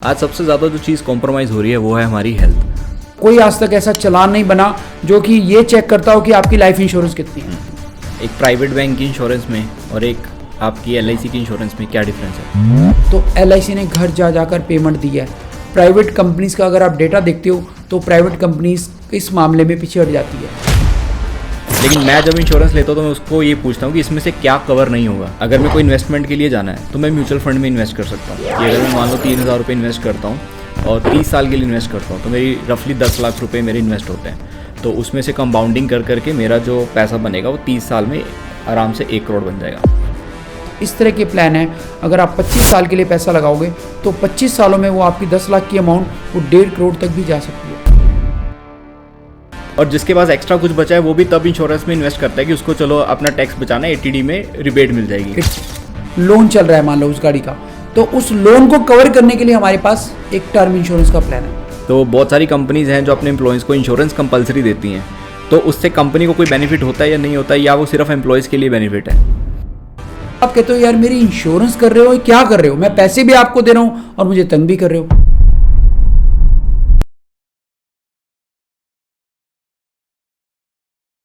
आज सबसे ज़्यादा जो चीज़ कॉम्प्रोमाइज़ हो रही है वो है हमारी हेल्थ। कोई आज तक ऐसा चलान नहीं बना जो कि ये चेक करता हो कि आपकी लाइफ इंश्योरेंस कितनी है। एक प्राइवेट बैंक की इंश्योरेंस में और एक आपकी LIC की इंश्योरेंस में क्या डिफरेंस है? तो LIC ने घर जा जाकर पेमेंट दी है। प्राइवेट कंपनीज का अगर आप डेटा देखते हो तो प्राइवेट कंपनीज इस मामले में पीछे हट जाती है। लेकिन मैं जब इंश्योरेंस लेता हूँ तो मैं उसको ये पूछता हूँ कि इसमें से क्या कवर नहीं होगा। अगर मैं कोई इन्वेस्टमेंट के लिए जाना है तो मैं म्यूचुअल फंड में इन्वेस्ट कर सकता हूँ कि अगर मैं मान लो 3,000 रुपये इन्वेस्ट करता हूँ और 30 साल के लिए इन्वेस्ट करता हूँ तो मेरी रफली 10 लाख रुपये मेरे इन्वेस्ट होते हैं। तो उसमें से कंपाउंडिंग कर करके मेरा जो पैसा बनेगा वो 30 साल में आराम से 1 करोड़ बन जाएगा। इस तरह के प्लान है। अगर आप 25 साल के लिए पैसा लगाओगे तो 25 सालों में वो आपकी 10 लाख की अमाउंट वो 1.5 करोड़ तक भी जा सकती है। और जिसके पास एक्स्ट्रा कुछ बचा है वो भी तब इंश्योरेंस में इन्वेस्ट करता है कि उसको चलो अपना टैक्स बचाना है, ATD में रिबेट मिल जाएगी। लोन चल रहा है मान लो उस गाड़ी का, तो उस लोन को कवर करने के लिए हमारे पास एक टर्म इंश्योरेंस का प्लान है। तो बहुत सारी कंपनीज हैं जो अपने एम्प्लॉयज़ को इंश्योरेंस कंपलसरी देती हैं, तो उससे कंपनी को कोई बेनिफिट होता है या नहीं होता है, या वो सिर्फ एम्प्लॉयज़ के लिए बेनिफिट है? आप कहते हो यार मेरी इंश्योरेंस कर रहे हो, क्या कर रहे हो, मैं पैसे भी आपको दे रहा हूँ और मुझे तंग भी कर रहे हो।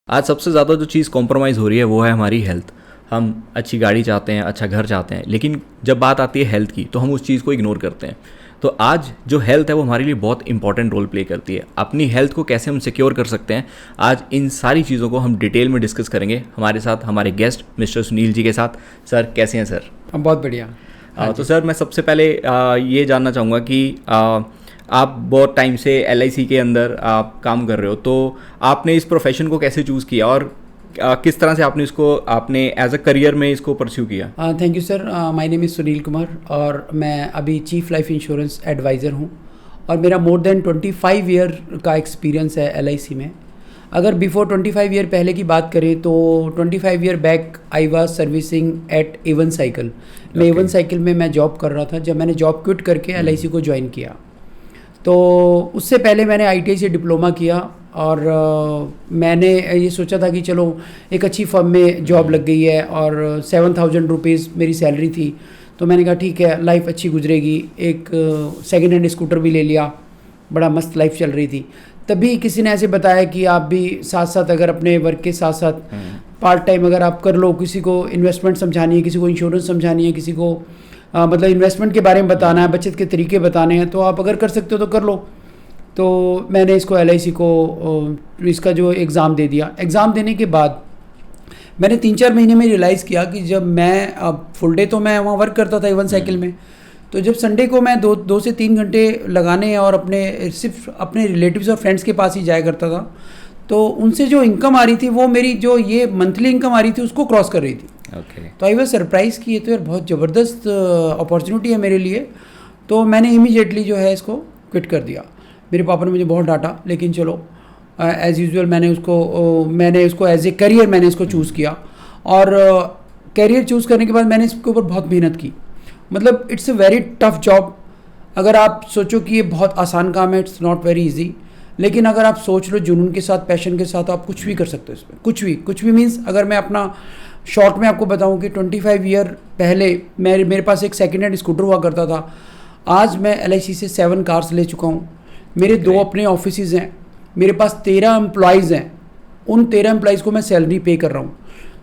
आज सबसे ज़्यादा जो चीज़ कॉम्प्रोमाइज़ हो रही है वो है हमारी हेल्थ। हम अच्छी गाड़ी चाहते हैं, अच्छा घर चाहते हैं, लेकिन जब बात आती है हेल्थ की तो हम उस चीज़ को इग्नोर करते हैं। तो आज जो हेल्थ है वो हमारे लिए बहुत इंपॉर्टेंट रोल प्ले करती है। अपनी हेल्थ को कैसे हम सिक्योर कर सकते हैं, आज इन सारी चीज़ों को हम डिटेल में डिस्कस करेंगे हमारे साथ हमारे गेस्ट मिस्टर सुनील जी के साथ। सर कैसे हैं सर? बहुत बढ़िया। तो सर मैं सबसे पहले ये जानना चाहूँगा कि आप बहुत टाइम से LIC के अंदर आप काम कर रहे हो, तो आपने इस प्रोफेशन को कैसे चूज़ किया और किस तरह से आपने एज अ करियर में इसको परस्यू किया? Thank you sir. My name is Sunil Kumar और मैं अभी चीफ लाइफ इंश्योरेंस एडवाइज़र हूँ और मेरा मोर देन 25 ईयर का एक्सपीरियंस है LIC में। अगर बिफोर 25 ईयर पहले की बात करें तो 25 year back I was servicing at Avon cycle. मैं एवन साइकिल में मैं जॉब कर रहा था जब मैंने जॉब क्विट करके LIC को ज्वाइन किया। तो उससे पहले मैंने ITI से डिप्लोमा किया और मैंने ये सोचा था कि चलो एक अच्छी फर्म में जॉब लग गई है और 7,000 रुपीज़ मेरी सैलरी थी, तो मैंने कहा ठीक है लाइफ अच्छी गुजरेगी। एक सेकेंड हैंड स्कूटर भी ले लिया, बड़ा मस्त लाइफ चल रही थी। तभी किसी ने ऐसे बताया कि आप भी साथ साथ अगर अपने वर्क के साथ साथ पार्ट टाइम अगर आप कर लो, किसी को इन्वेस्टमेंट समझानी है, किसी को इंश्योरेंस समझानी है, किसी को मतलब इन्वेस्टमेंट के बारे में बताना है, बचत के तरीके बताने हैं, तो आप अगर कर सकते हो तो कर लो। तो मैंने इसको LIC को इसका जो एग्ज़ाम दे दिया। एग्ज़ाम देने के बाद मैंने 3-4 महीने में रियलाइज़ किया कि जब मैं अब फुल डे तो मैं वहाँ वर्क करता था इवन साइकिल में, तो जब संडे को मैं 2 से 3 घंटे लगाने और सिर्फ अपने रिलेटिव्स और फ्रेंड्स के पास ही जाया करता था, तो उनसे जो इनकम आ रही थी वो मेरी जो ये मंथली इनकम आ रही थी उसको क्रॉस कर रही थी। तो आई वाज सरप्राइज़ कि ये तो यार बहुत ज़बरदस्त अपॉर्चुनिटी है मेरे लिए। तो मैंने इमीडिएटली जो है इसको क्विट कर दिया। मेरे पापा ने मुझे बहुत डांटा, लेकिन चलो एज़ यूजुअल मैंने उसको एज ए करियर मैंने इसको चूज़ किया और करियर चूज़ करने के बाद मैंने इसके ऊपर बहुत मेहनत की। मतलब it's a very tough job. अगर आप सोचो कि ये बहुत आसान काम है, इट्स नॉट वेरी इजी, लेकिन अगर आप सोच लो जुनून के साथ, पैशन के साथ, आप कुछ भी कर सकते हो इसमें। कुछ भी मीन्स अगर मैं अपना शॉर्ट में आपको बताऊं कि 25 ईयर पहले मेरे पास एक सेकेंड हैंड स्कूटर हुआ करता था। आज मैं LIC से 7 कार्स ले चुका हूं। मेरे 2 अपने ऑफिसेज़ हैं, मेरे पास 13 एम्प्लॉयज़ हैं। उन 13 एम्प्लॉयज़ को मैं सैलरी पे कर रहा हूँ,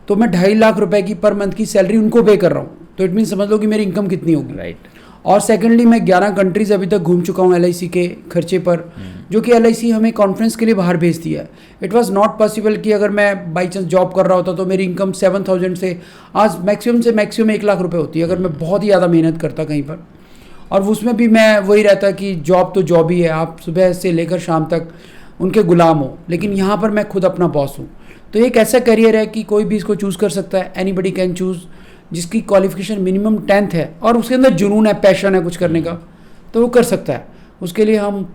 तो मैं 2.5 लाख रुपए की पर मंथ की सैलरी उनको पे कर रहा हूँ। तो इट मीन समझ लो कि मेरी इनकम कितनी होगी। राइट। और सेकेंडली मैं 11 कंट्रीज़ अभी तक घूम चुका हूँ LIC के खर्चे पर, जो कि LIC हमें कॉन्फ्रेंस के लिए बाहर भेजती है। इट वाज नॉट पॉसिबल कि अगर मैं बाई चांस जॉब कर रहा होता तो मेरी इनकम 7,000 से आज मैक्सिमम 1 लाख रुपए होती है अगर मैं बहुत ही ज़्यादा मेहनत करता कहीं पर। और उसमें भी मैं वही रहता कि जॉब तो जॉब ही है, आप सुबह से लेकर शाम तक उनके गुलाम हो, लेकिन यहाँ पर मैं खुद अपना बॉस हूँ। तो एक ऐसा करियर है कि कोई भी इसको चूज़ कर सकता है, एनीबडी कैन चूज़, जिसकी क्वालिफिकेशन मिनिमम 10th है और उसके अंदर जुनून है, पैशन है कुछ करने का, तो वो कर सकता है। उसके लिए हम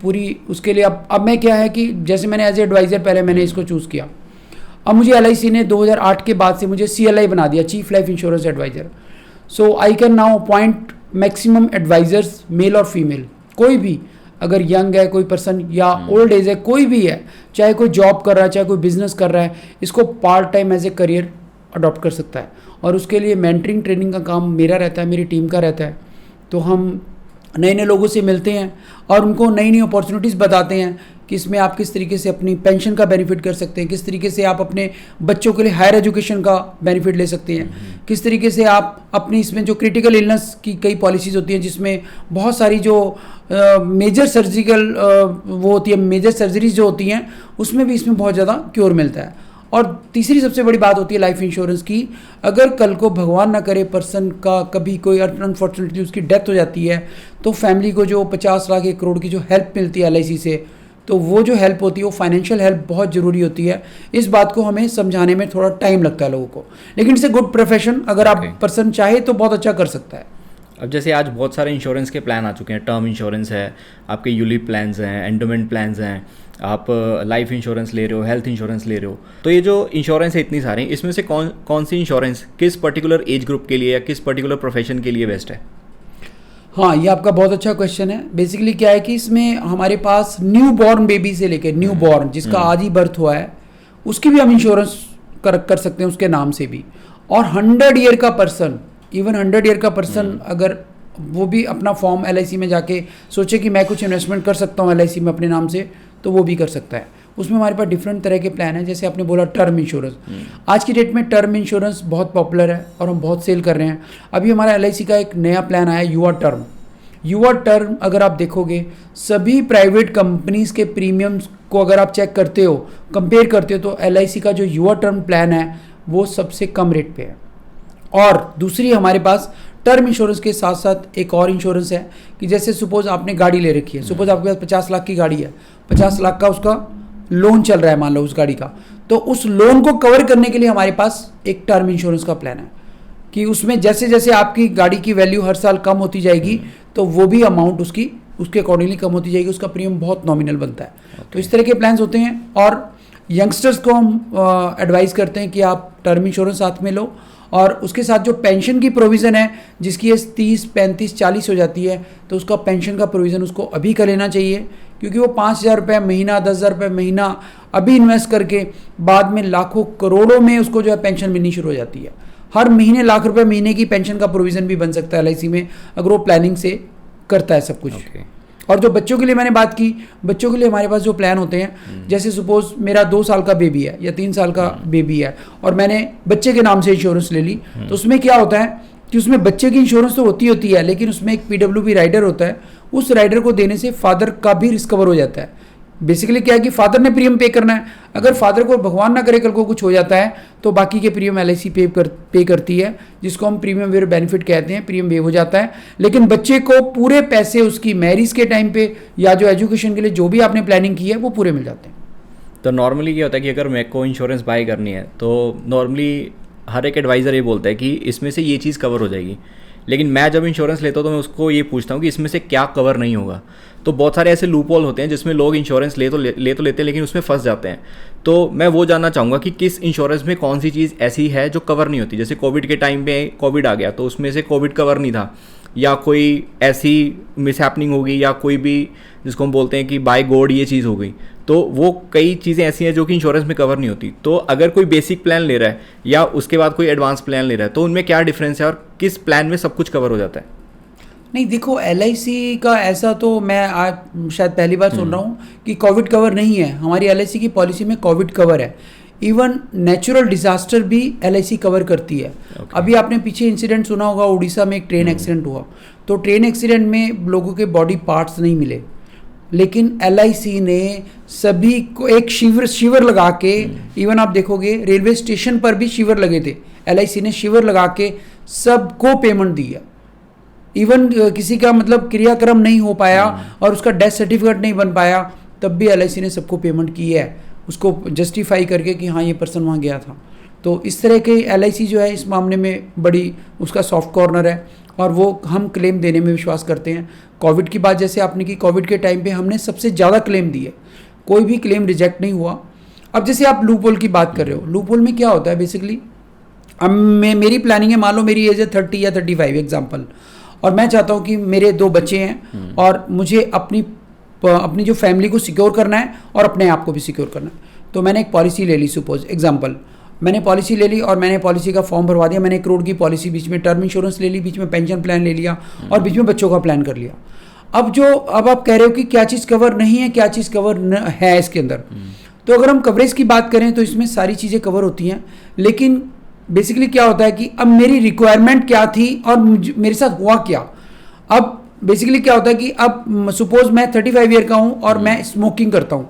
उसके लिए अब मैं क्या है कि जैसे मैंने एज ए एडवाइज़र पहले मैंने इसको चूज़ किया, अब मुझे LIC ने 2008 के बाद से मुझे CLI बना दिया, chief life insurance advisor. So I can now appoint maximum advisors, male और फीमेल, कोई भी अगर यंग है कोई पर्सन या ओल्ड एज है, कोई भी है, चाहे कोई जॉब कर रहा है, चाहे कोई बिजनेस कर रहा है, इसको part time as a career adopt कर सकता है। और उसके लिए मेंटरिंग ट्रेनिंग का काम मेरा रहता है, मेरी टीम का रहता है। तो हम नए नए लोगों से मिलते हैं और उनको नई नई अपॉर्चुनिटीज़ बताते हैं कि इसमें आप किस तरीके से अपनी पेंशन का बेनिफिट कर सकते हैं, किस तरीके से आप अपने बच्चों के लिए हायर एजुकेशन का बेनिफिट ले सकते हैं, किस तरीके से आप अपनी इसमें जो क्रिटिकल इलनेस की कई पॉलिसीज़ होती हैं जिसमें बहुत सारी जो मेजर सर्जिकल वो होती है, मेजर सर्जरीज जो होती हैं उसमें भी इसमें बहुत ज़्यादा क्योर मिलता है। और तीसरी सबसे बड़ी बात होती है लाइफ इंश्योरेंस की, अगर कल को भगवान ना करे पर्सन का कभी कोई अनफॉर्चुनेटली उसकी डेथ हो जाती है तो फैमिली को जो 50 लाख 1 करोड़ की जो हेल्प मिलती है LIC से, तो वो जो हेल्प होती है वो फाइनेंशियल हेल्प बहुत ज़रूरी होती है। इस बात को हमें समझाने में थोड़ा टाइम लगता है लोगों को, लेकिन इट्स ए गुड प्रोफेशन, अगर आप पर्सन चाहे तो बहुत अच्छा कर सकता है। अब जैसे आज बहुत सारे इंश्योरेंस के प्लान आ चुके हैं, टर्म इंश्योरेंस है, आपके यूलिप प्लान्स हैं, एंडोमेंट प्लान्स हैं, आप लाइफ इंश्योरेंस ले रहे हो, हेल्थ इंश्योरेंस ले रहे हो, तो ये जो इंश्योरेंस है इतनी सारी, इसमें से कौन सी इंश्योरेंस किस पर्टिकुलर एज ग्रुप के लिए या किस पर्टिकुलर प्रोफेशन के लिए बेस्ट है? हाँ, ये आपका बहुत अच्छा क्वेश्चन है। बेसिकली क्या है कि इसमें हमारे पास न्यू बॉर्न बेबी से लेकर न्यू बॉर्न जिसका आज ही बर्थ हुआ है उसकी भी हम इंश्योरेंस कर सकते हैं उसके नाम से भी। और 100 ईयर का पर्सन, इवन 100 ईयर का पर्सन अगर वो भी अपना फॉर्म LIC में जाके सोचे कि मैं कुछ इन्वेस्टमेंट कर सकता हूँ LIC में अपने नाम से, तो वो भी कर सकता है। उसमें हमारे पास डिफरेंट तरह के प्लान हैं, जैसे आपने बोला टर्म इंश्योरेंस। आज की डेट में टर्म इंश्योरेंस बहुत पॉपुलर है और हम बहुत सेल कर रहे हैं। अभी हमारा LIC का एक नया प्लान आया युवा टर्म। युवा टर्म अगर आप देखोगे सभी प्राइवेट कंपनीज के प्रीमियम्स को अगर आप चेक करते हो, कंपेयर करते हो, तो LIC का जो युवा टर्म प्लान है वो सबसे कम रेट पे है। और दूसरी हमारे पास टर्म इंश्योरेंस के साथ साथ एक और इंश्योरेंस है कि जैसे सपोज आपने गाड़ी ले रखी है, सपोज आपके पास 50 लाख की गाड़ी है, 50 लाख का उसका लोन चल रहा है मान लो उस गाड़ी का, तो उस लोन को कवर करने के लिए हमारे पास एक टर्म इंश्योरेंस का प्लान है कि उसमें जैसे जैसे आपकी गाड़ी की वैल्यू हर साल कम होती जाएगी तो वो भी अमाउंट उसके अकॉर्डिंगली कम होती जाएगी, उसका प्रीमियम बहुत नॉमिनल बनता है। तो इस तरह के प्लान्स होते हैं और यंगस्टर्स को हम एडवाइस करते हैं कि आप टर्म इंश्योरेंस साथ में लो और उसके साथ जो पेंशन की प्रोविज़न है जिसकी एज 30, 35, 40 हो जाती है तो उसका पेंशन का प्रोविज़न उसको अभी कर लेना चाहिए, क्योंकि वो 5,000 रुपये महीना, 10,000 रुपये महीना अभी इन्वेस्ट करके बाद में लाखों करोड़ों में उसको जो है पेंशन मिलनी शुरू हो जाती है। हर महीने लाख रुपए महीने की पेंशन का प्रोविज़न भी बन सकता है LIC में अगर वो प्लानिंग से करता है सब कुछ। और जो बच्चों के लिए मैंने बात की, बच्चों के लिए हमारे पास जो प्लान होते हैं, जैसे सपोज मेरा 2 साल का बेबी है या 3 साल का बेबी है और मैंने बच्चे के नाम से इंश्योरेंस ले ली, तो उसमें क्या होता है कि उसमें बच्चे की इंश्योरेंस तो होती है लेकिन उसमें एक PWB राइडर होता है, उस राइडर को देने से फादर का भी रिस्क कवर हो जाता है। बेसिकली क्या है कि फादर ने प्रीमियम पे करना है, अगर फादर को भगवान ना करे कल को कुछ हो जाता है तो बाकी के प्रीमियम LIC पे करती है, जिसको हम प्रीमियम वेव बेनिफिट कहते हैं, प्रीमियम वेव हो जाता है। लेकिन बच्चे को पूरे पैसे उसकी मैरिज के टाइम पे या जो एजुकेशन के लिए जो भी आपने प्लानिंग की है वो पूरे मिल जाते हैं। तो नॉर्मली क्या होता है कि अगर मेरे को इंश्योरेंस बाय करनी है तो नॉर्मली हर एक एडवाइज़र ये बोलता है कि इसमें से ये चीज़ कवर हो जाएगी, लेकिन मैं जब इंश्योरेंस लेता हूँ तो मैं उसको ये पूछता हूँ कि इसमें से क्या कवर नहीं होगा। तो बहुत सारे ऐसे लूप होल होते हैं जिसमें लोग इंश्योरेंस ले तो लेते हैं लेकिन उसमें फंस जाते हैं। तो मैं वो जानना चाहूँगा कि किस इंश्योरेंस में कौन सी चीज़ ऐसी है जो कवर नहीं होती। जैसे कोविड के टाइम पे कोविड आ गया तो उसमें से कोविड कवर नहीं था, या कोई ऐसी मिसहैपनिंग होगी या कोई भी जिसको हम बोलते हैं कि बाय गॉड ये चीज़ हो गई, तो वो कई चीज़ें ऐसी हैं जो कि इंश्योरेंस में कवर नहीं होती। तो अगर कोई बेसिक प्लान ले रहा है या उसके बाद कोई एडवांस प्लान ले रहा है तो उनमें क्या डिफरेंस है और किस प्लान में सब कुछ कवर हो जाता है? नहीं देखो, LIC का ऐसा तो मैं आज शायद पहली बार सुन रहा हूँ कि कोविड कवर नहीं है। हमारी LIC की पॉलिसी में कोविड कवर है, इवन नेचुरल डिजास्टर भी LIC कवर करती है। अभी आपने पीछे इंसिडेंट सुना होगा, उड़ीसा में एक ट्रेन एक्सीडेंट हुआ, तो ट्रेन एक्सीडेंट में लोगों के बॉडी पार्ट्स नहीं मिले, लेकिन LIC ने सभी को एक शिविर लगा के, इवन आप देखोगे रेलवे स्टेशन पर भी शिविर लगे थे, LIC ने शिविर लगा के सबको पेमेंट दिया। इवन किसी का मतलब क्रियाक्रम नहीं हो पाया और उसका डेथ सर्टिफिकेट नहीं बन पाया, तब भी LIC ने सबको पेमेंट की है, उसको जस्टिफाई करके कि हाँ ये पर्सन वहाँ गया था। तो इस तरह के LIC जो है इस मामले में बड़ी उसका सॉफ्ट कॉर्नर है और वो हम क्लेम देने में विश्वास करते हैं। कोविड की बात जैसे आपने की, कोविड के टाइम पे हमने सबसे ज़्यादा क्लेम दिए, कोई भी क्लेम रिजेक्ट नहीं हुआ। अब जैसे आप लूप होल की बात कर रहे हो, लूप होल में क्या होता है बेसिकली, अब मेरी प्लानिंग है, मान लो मेरी एज है 30 या 35 एग्जाम्पल, और मैं चाहता हूँ कि मेरे 2 बच्चे हैं और मुझे अपनी जो फैमिली को सिक्योर करना है और अपने आप को भी सिक्योर करना है। तो मैंने एक पॉलिसी ले ली, सपोज एग्जांपल मैंने पॉलिसी ले ली और मैंने पॉलिसी का फॉर्म भरवा दिया, मैंने 1 करोड़ की पॉलिसी, बीच में टर्म इंश्योरेंस ले ली, बीच में पेंशन प्लान ले लिया और बीच में बच्चों का प्लान कर लिया। अब आप कह रहे हो कि क्या चीज़ कवर नहीं है, क्या चीज़ कवर है इसके अंदर। तो अगर हम कवरेज की बात करें तो इसमें सारी चीज़ें कवर होती हैं, लेकिन बेसिकली क्या होता है कि अब मेरी रिक्वायरमेंट क्या थी और मेरे साथ हुआ क्या। अब बेसिकली क्या होता है कि अब सपोज मैं 35 ईयर का हूँ और मैं स्मोकिंग करता हूँ,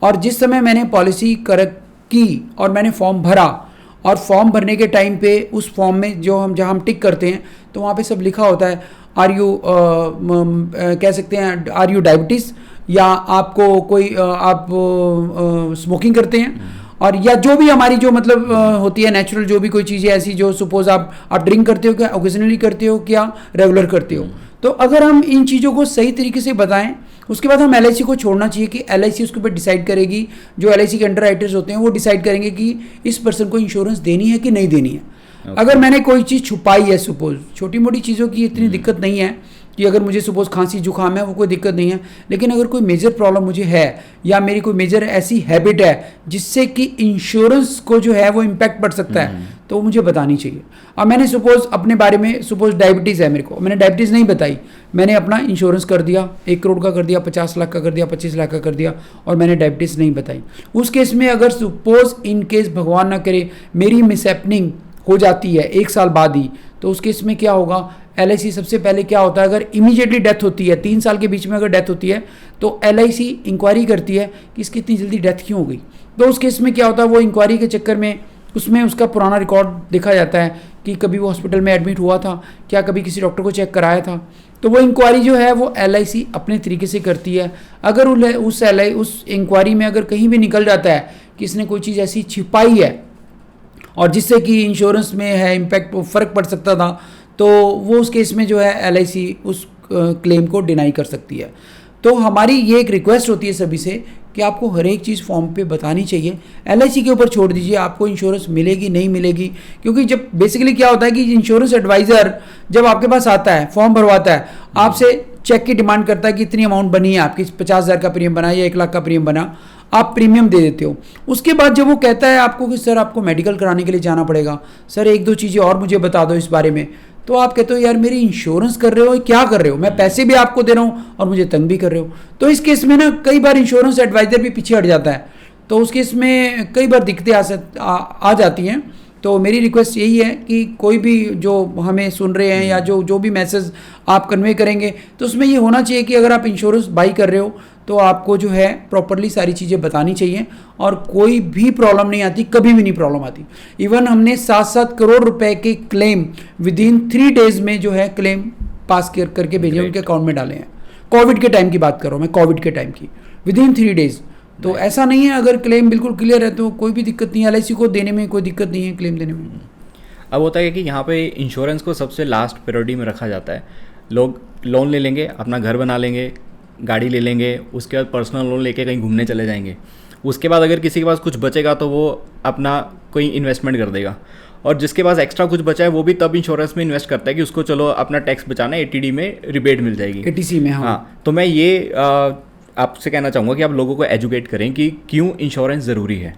और जिस समय मैंने पॉलिसी करेक्ट की और मैंने फॉर्म भरा, और फॉर्म भरने के टाइम पे उस फॉर्म में जहाँ हम टिक करते हैं तो वहाँ पे सब लिखा होता है आर यू कह सकते हैं आर यू डायबिटीज़, या आपको कोई आप स्मोकिंग करते हैं, और या जो भी हमारी जो मतलब होती है नेचुरल जो भी कोई चीज़ें ऐसी जो सपोज आप ड्रिंक करते हो, क्या ओकेजनली करते हो, क्या रेगुलर करते हो। तो अगर हम इन चीज़ों को सही तरीके से बताएं, उसके बाद हम LIC को छोड़ना चाहिए कि LIC उसके ऊपर डिसाइड करेगी, जो LIC के अंडर राइटर्स होते हैं वो डिसाइड करेंगे कि इस पर्सन को इंश्योरेंस देनी है कि नहीं देनी है। अगर मैंने कोई चीज़ छुपाई है, सपोज छोटी मोटी चीज़ों की इतनी दिक्कत नहीं है कि अगर मुझे सपोज खांसी जुकाम है वो कोई दिक्कत नहीं है, लेकिन अगर कोई मेजर प्रॉब्लम मुझे है या मेरी कोई मेजर ऐसी हैबिट है जिससे कि इंश्योरेंस को जो है वो इम्पैक्ट पड़ सकता है, तो वो मुझे बतानी चाहिए। अब मैंने सपोज अपने बारे में सपोज डायबिटीज़ है मेरे को, मैंने डायबिटीज़ नहीं बताई, मैंने अपना इंश्योरेंस कर दिया, 1 करोड़ का कर दिया, 50 लाख का कर दिया, 25 लाख का कर दिया, और मैंने डायबिटीज़ नहीं बताई। उस केस में अगर सपोज इन केस भगवान ना करे मेरी मिसहैपनिंग हो जाती है 1 साल बाद ही, तो उस केस में क्या होगा, LIC सबसे पहले क्या होता है, अगर इमीडिएटली डेथ होती है 3 साल के बीच में अगर डेथ होती है तो LIC इंक्वायरी करती है कि इसकी इतनी जल्दी डेथ क्यों हो गई। तो उस केस में क्या होता है, वो इंक्वायरी के चक्कर में उसमें उसका पुराना रिकॉर्ड देखा जाता है कि कभी वो हॉस्पिटल में एडमिट हुआ था, क्या कभी किसी डॉक्टर को चेक कराया था। तो वो इंक्वायरी जो है वो LIC अपने तरीके से करती है। अगर उस इंक्वायरी में अगर कहीं भी निकल जाता है कि इसने कोई चीज़ ऐसी छिपाई है और जिससे कि इंश्योरेंस में है इम्पैक्ट फ़र्क पड़ सकता था, तो वो उस केस में जो है LIC उस क्लेम को डिनाई कर सकती है। तो हमारी ये एक रिक्वेस्ट होती है सभी से कि आपको हर एक चीज़ फॉर्म पे बतानी चाहिए। LIC के ऊपर छोड़ दीजिए आपको इंश्योरेंस मिलेगी नहीं मिलेगी, क्योंकि जब बेसिकली क्या होता है कि इंश्योरेंस एडवाइज़र जब आपके पास आता है, फॉर्म भरवाता है, आपसे चेक की डिमांड करता है कि इतनी अमाउंट बनी है आपकी, 50,000 का प्रीमियम बना या 1 लाख का प्रीमियम बना, आप प्रीमियम दे देते हो। उसके बाद जब वो कहता है आपको कि सर आपको मेडिकल कराने के लिए जाना पड़ेगा, सर 1-2 चीज़ें और मुझे बता दो इस बारे में, तो आप कहते हो यार मेरी इंश्योरेंस कर रहे हो, क्या कर रहे हो, मैं पैसे भी आपको दे रहा हूँ और मुझे तंग भी कर रहे हो। तो इस केस में ना कई बार इंश्योरेंस एडवाइज़र भी पीछे हट जाता है, तो उस केस में कई बार दिक्कतें आ जाती हैं। तो मेरी रिक्वेस्ट यही है कि कोई भी जो हमें सुन रहे हैं या जो भी मैसेज आप कन्वे करेंगे, तो उसमें ये होना चाहिए कि अगर आप इंश्योरेंस बाई कर रहे हो तो आपको जो है प्रॉपरली सारी चीज़ें बतानी चाहिए, और कोई भी प्रॉब्लम नहीं आती, कभी भी नहीं प्रॉब्लम आती। इवन हमने 7-7 करोड़ रुपए के क्लेम विद इन 3 डेज में जो है क्लेम पास करके भेजे, उनके अकाउंट में डाले हैं। कोविड के टाइम की बात कर रहा हूँ मैं, कोविड के टाइम की, विद इन 3 डेज। तो ऐसा नहीं है, अगर क्लेम बिल्कुल क्लियर है तो कोई भी दिक्कत नहीं है, LIC को देने में कोई दिक्कत नहीं है, क्लेम देने में। अब होता है कि यहाँ पे इंश्योरेंस को सबसे लास्ट प्रायोरिटी में रखा जाता है। लोग लोन ले लेंगे, अपना घर बना लेंगे, गाड़ी ले लेंगे, उसके बाद पर्सनल लोन लेके कहीं घूमने चले जाएंगे, उसके बाद अगर किसी के पास कुछ बचेगा तो वो अपना कोई इन्वेस्टमेंट कर देगा, और जिसके पास एक्स्ट्रा कुछ बचा है वो भी तब इंश्योरेंस में इन्वेस्ट करता है कि उसको चलो अपना टैक्स बचाना है, ATD में रिबेट मिल जाएगी, ATC में। हाँ, तो मैं ये आपसे कहना चाहूँगा कि आप लोगों को एजुकेट करें कि क्यों इंश्योरेंस ज़रूरी है।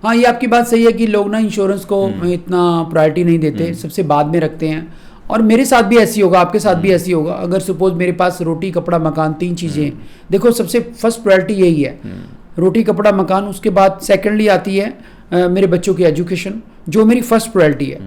हाँ, ये आपकी बात सही है कि लोग ना इंश्योरेंस को इतना प्रायोरिटी नहीं देते, सबसे बाद में रखते हैं, और मेरे साथ भी ऐसी होगा, आपके साथ भी ऐसी होगा। अगर सपोज मेरे पास रोटी कपड़ा मकान 3 चीज़ें, देखो सबसे फर्स्ट प्रायोरिटी यही है, रोटी कपड़ा मकान, उसके बाद सेकेंडली आती है मेरे बच्चों की एजुकेशन, जो मेरी फर्स्ट प्रायोरिटी है।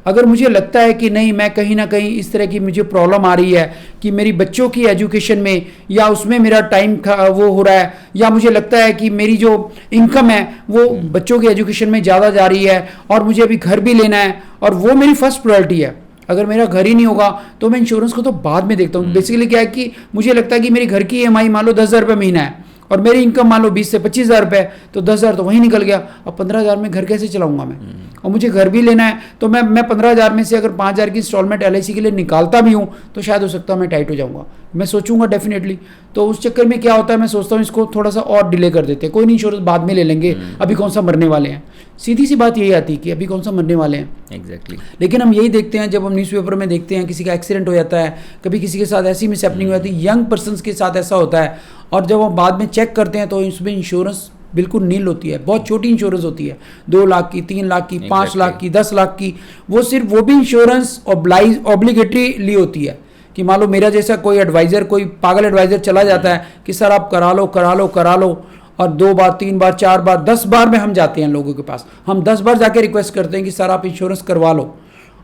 अगर मुझे लगता है कि नहीं, मैं कहीं ना कहीं इस तरह की मुझे प्रॉब्लम आ रही है कि मेरी बच्चों की एजुकेशन में या उसमें मेरा टाइम वो हो रहा है, या मुझे लगता है कि मेरी जो इनकम है वो बच्चों की एजुकेशन में ज़्यादा जा रही है और मुझे अभी घर भी लेना है और वो मेरी फर्स्ट प्रायोरिटी है, अगर मेरा घर ही नहीं होगा तो मैं इंश्योरेंस को तो बाद में देखता हूँ। बेसिकली क्या है कि मुझे लगता है कि मेरी घर की EMI मान लो 10,000 रुपये महीना है और मेरी इनकम मान लो 20 से 25,000 रुपये, तो 10,000 तो वहीं निकल गया। अब 15,000 में घर कैसे चलाऊंगा मैं, और मुझे घर भी लेना है, तो मैं 15,000 में से अगर 5,000 की इंस्टॉलमेंट LIC के लिए निकालता भी हूँ तो शायद हो सकता है मैं टाइट हो जाऊँगा, मैं सोचूंगा डेफिनेटली। तो उस चक्कर में क्या होता है, मैं सोचता हूँ इसको थोड़ा सा और डिले कर देते हैं, कोई नहीं इंश्योरेंस बाद में ले लेंगे, अभी कौन सा मरने वाले हैं। सीधी सी बात यही आती है कि अभी कौन सा मरने वाले हैं, एग्जैक्टली। लेकिन हम यही देखते हैं, जब हम न्यूज़पेपर में देखते हैं किसी का एक्सीडेंट हो जाता है, कभी किसी के साथ ऐसी मिसहैपनिंग हो जाती है, यंग पर्सनस के साथ ऐसा होता है, और जब हम बाद में चेक करते हैं तो इसमें इंश्योरेंस बिल्कुल नील होती है, बहुत छोटी इंश्योरेंस होती है, 2 लाख की, 3 लाख की, 5 लाख की, 10 लाख की। वो सिर्फ वो भी इंश्योरेंस ऑब्लिगेटरी ली होती है कि मान लो मेरा जैसा कोई एडवाइज़र, कोई पागल एडवाइज़र चला जाता है कि सर आप करा लो करा लो करा लो, और 2 बार 3 बार 4 बार 10 बार में हम जाते हैं लोगों के पास, हम 10 बार जाके रिक्वेस्ट करते हैं कि सर आप इंश्योरेंस करवा लो,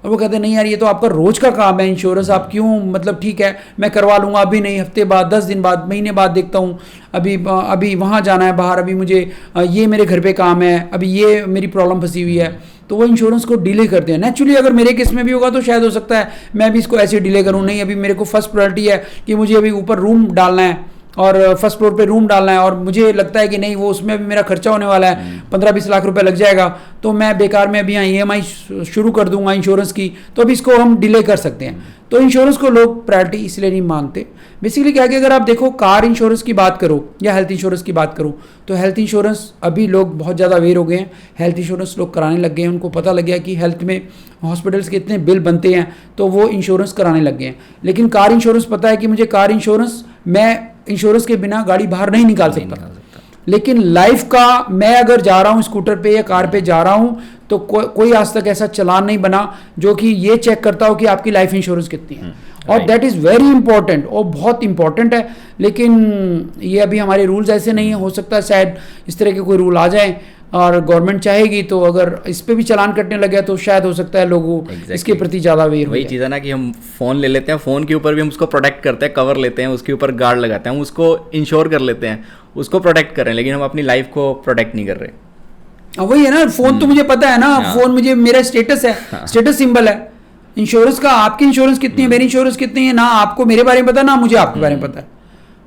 और वो कहते हैं नहीं यार ये तो आपका रोज का काम है इंश्योरेंस, आप क्यों, मतलब ठीक है मैं करवा लूँगा, अभी नहीं, हफ्ते बाद, 10 दिन बाद, महीने बाद देखता हूँ, अभी वहाँ जाना है बाहर, अभी मुझे ये मेरे घर पे काम है, अभी ये मेरी प्रॉब्लम फंसी हुई है, तो वो इंश्योरेंस को डिले करते हैं। नेचुरली अगर मेरे केस में भी होगा तो शायद हो सकता है मैं भी इसको ऐसे डिले करूँ, नहीं अभी मेरे को फर्स्ट प्रायोरिटी है कि मुझे अभी ऊपर रूम डालना है और फर्स्ट फ्लोर पे रूम डालना है, और मुझे लगता है कि नहीं वो उसमें भी मेरा खर्चा होने वाला है, 15-20 लाख रुपए लग जाएगा, तो मैं बेकार में अभी यहाँ EMI शुरू कर दूंगा इंश्योरेंस की, तो अभी इसको हम डिले कर सकते हैं। तो इंश्योरेंस को लोग प्रायोरिटी इसलिए नहीं मानते। बेसिकली क्या है कि अगर आप देखो कार इंश्योरेंस की बात करो या हेल्थ इंश्योरेंस की बात करो, तो हेल्थ इंश्योरेंस अभी लोग बहुत ज़्यादा अवेयर हो गए हैं, हेल्थ इंश्योरेंस लोग कराने लग गए हैं, उनको पता लग गया कि हेल्थ में हॉस्पिटल्स के इतने बिल बनते हैं, तो वो इंश्योरेंस कराने लग गए हैं। लेकिन कार इंश्योरेंस पता है कि मुझे कार इंश्योरेंस, मैं इंश्योरेंस के बिना गाड़ी बाहर नहीं निकाल सकता। लेकिन लाइफ का मैं अगर जा रहा हूँ स्कूटर पे या कार पे जा रहा हूँ, तो कोई आज तक ऐसा चालान नहीं बना जो कि ये चेक करता हो कि आपकी लाइफ इंश्योरेंस कितनी है, और दैट इज़ वेरी इंपॉर्टेंट और बहुत इंपॉर्टेंट है। लेकिन ये अभी हमारे रूल्स ऐसे नहीं है, हो सकता है शायद इस तरह के कोई रूल आ जाए और गवर्नमेंट चाहेगी तो अगर इस पे भी चालान कटने लगे तो शायद हो सकता है लोगों इसके प्रति ज़्यादा अवेयर। वही चीज़ है ना कि हम फ़ोन ले लेते हैं, फ़ोन के ऊपर भी हम उसको प्रोटेक्ट करते हैं, कवर लेते हैं, उसके ऊपर गार्ड लगाते हैं, हम उसको इंश्योर कर लेते हैं, उसको प्रोटेक्ट कर रहे हैं, लेकिन हम अपनी लाइफ को प्रोटेक्ट नहीं कर रहे। वही है ना, फोन तो मुझे पता है ना, फोन मुझे मेरा स्टेटस है, स्टेटस सिंबल है इंश्योरेंस का। आपकी इंश्योरेंस कितनी है, मेरी इंश्योरेंस कितनी है, ना आपको मेरे बारे में पता ना मुझे आपके बारे में पता है।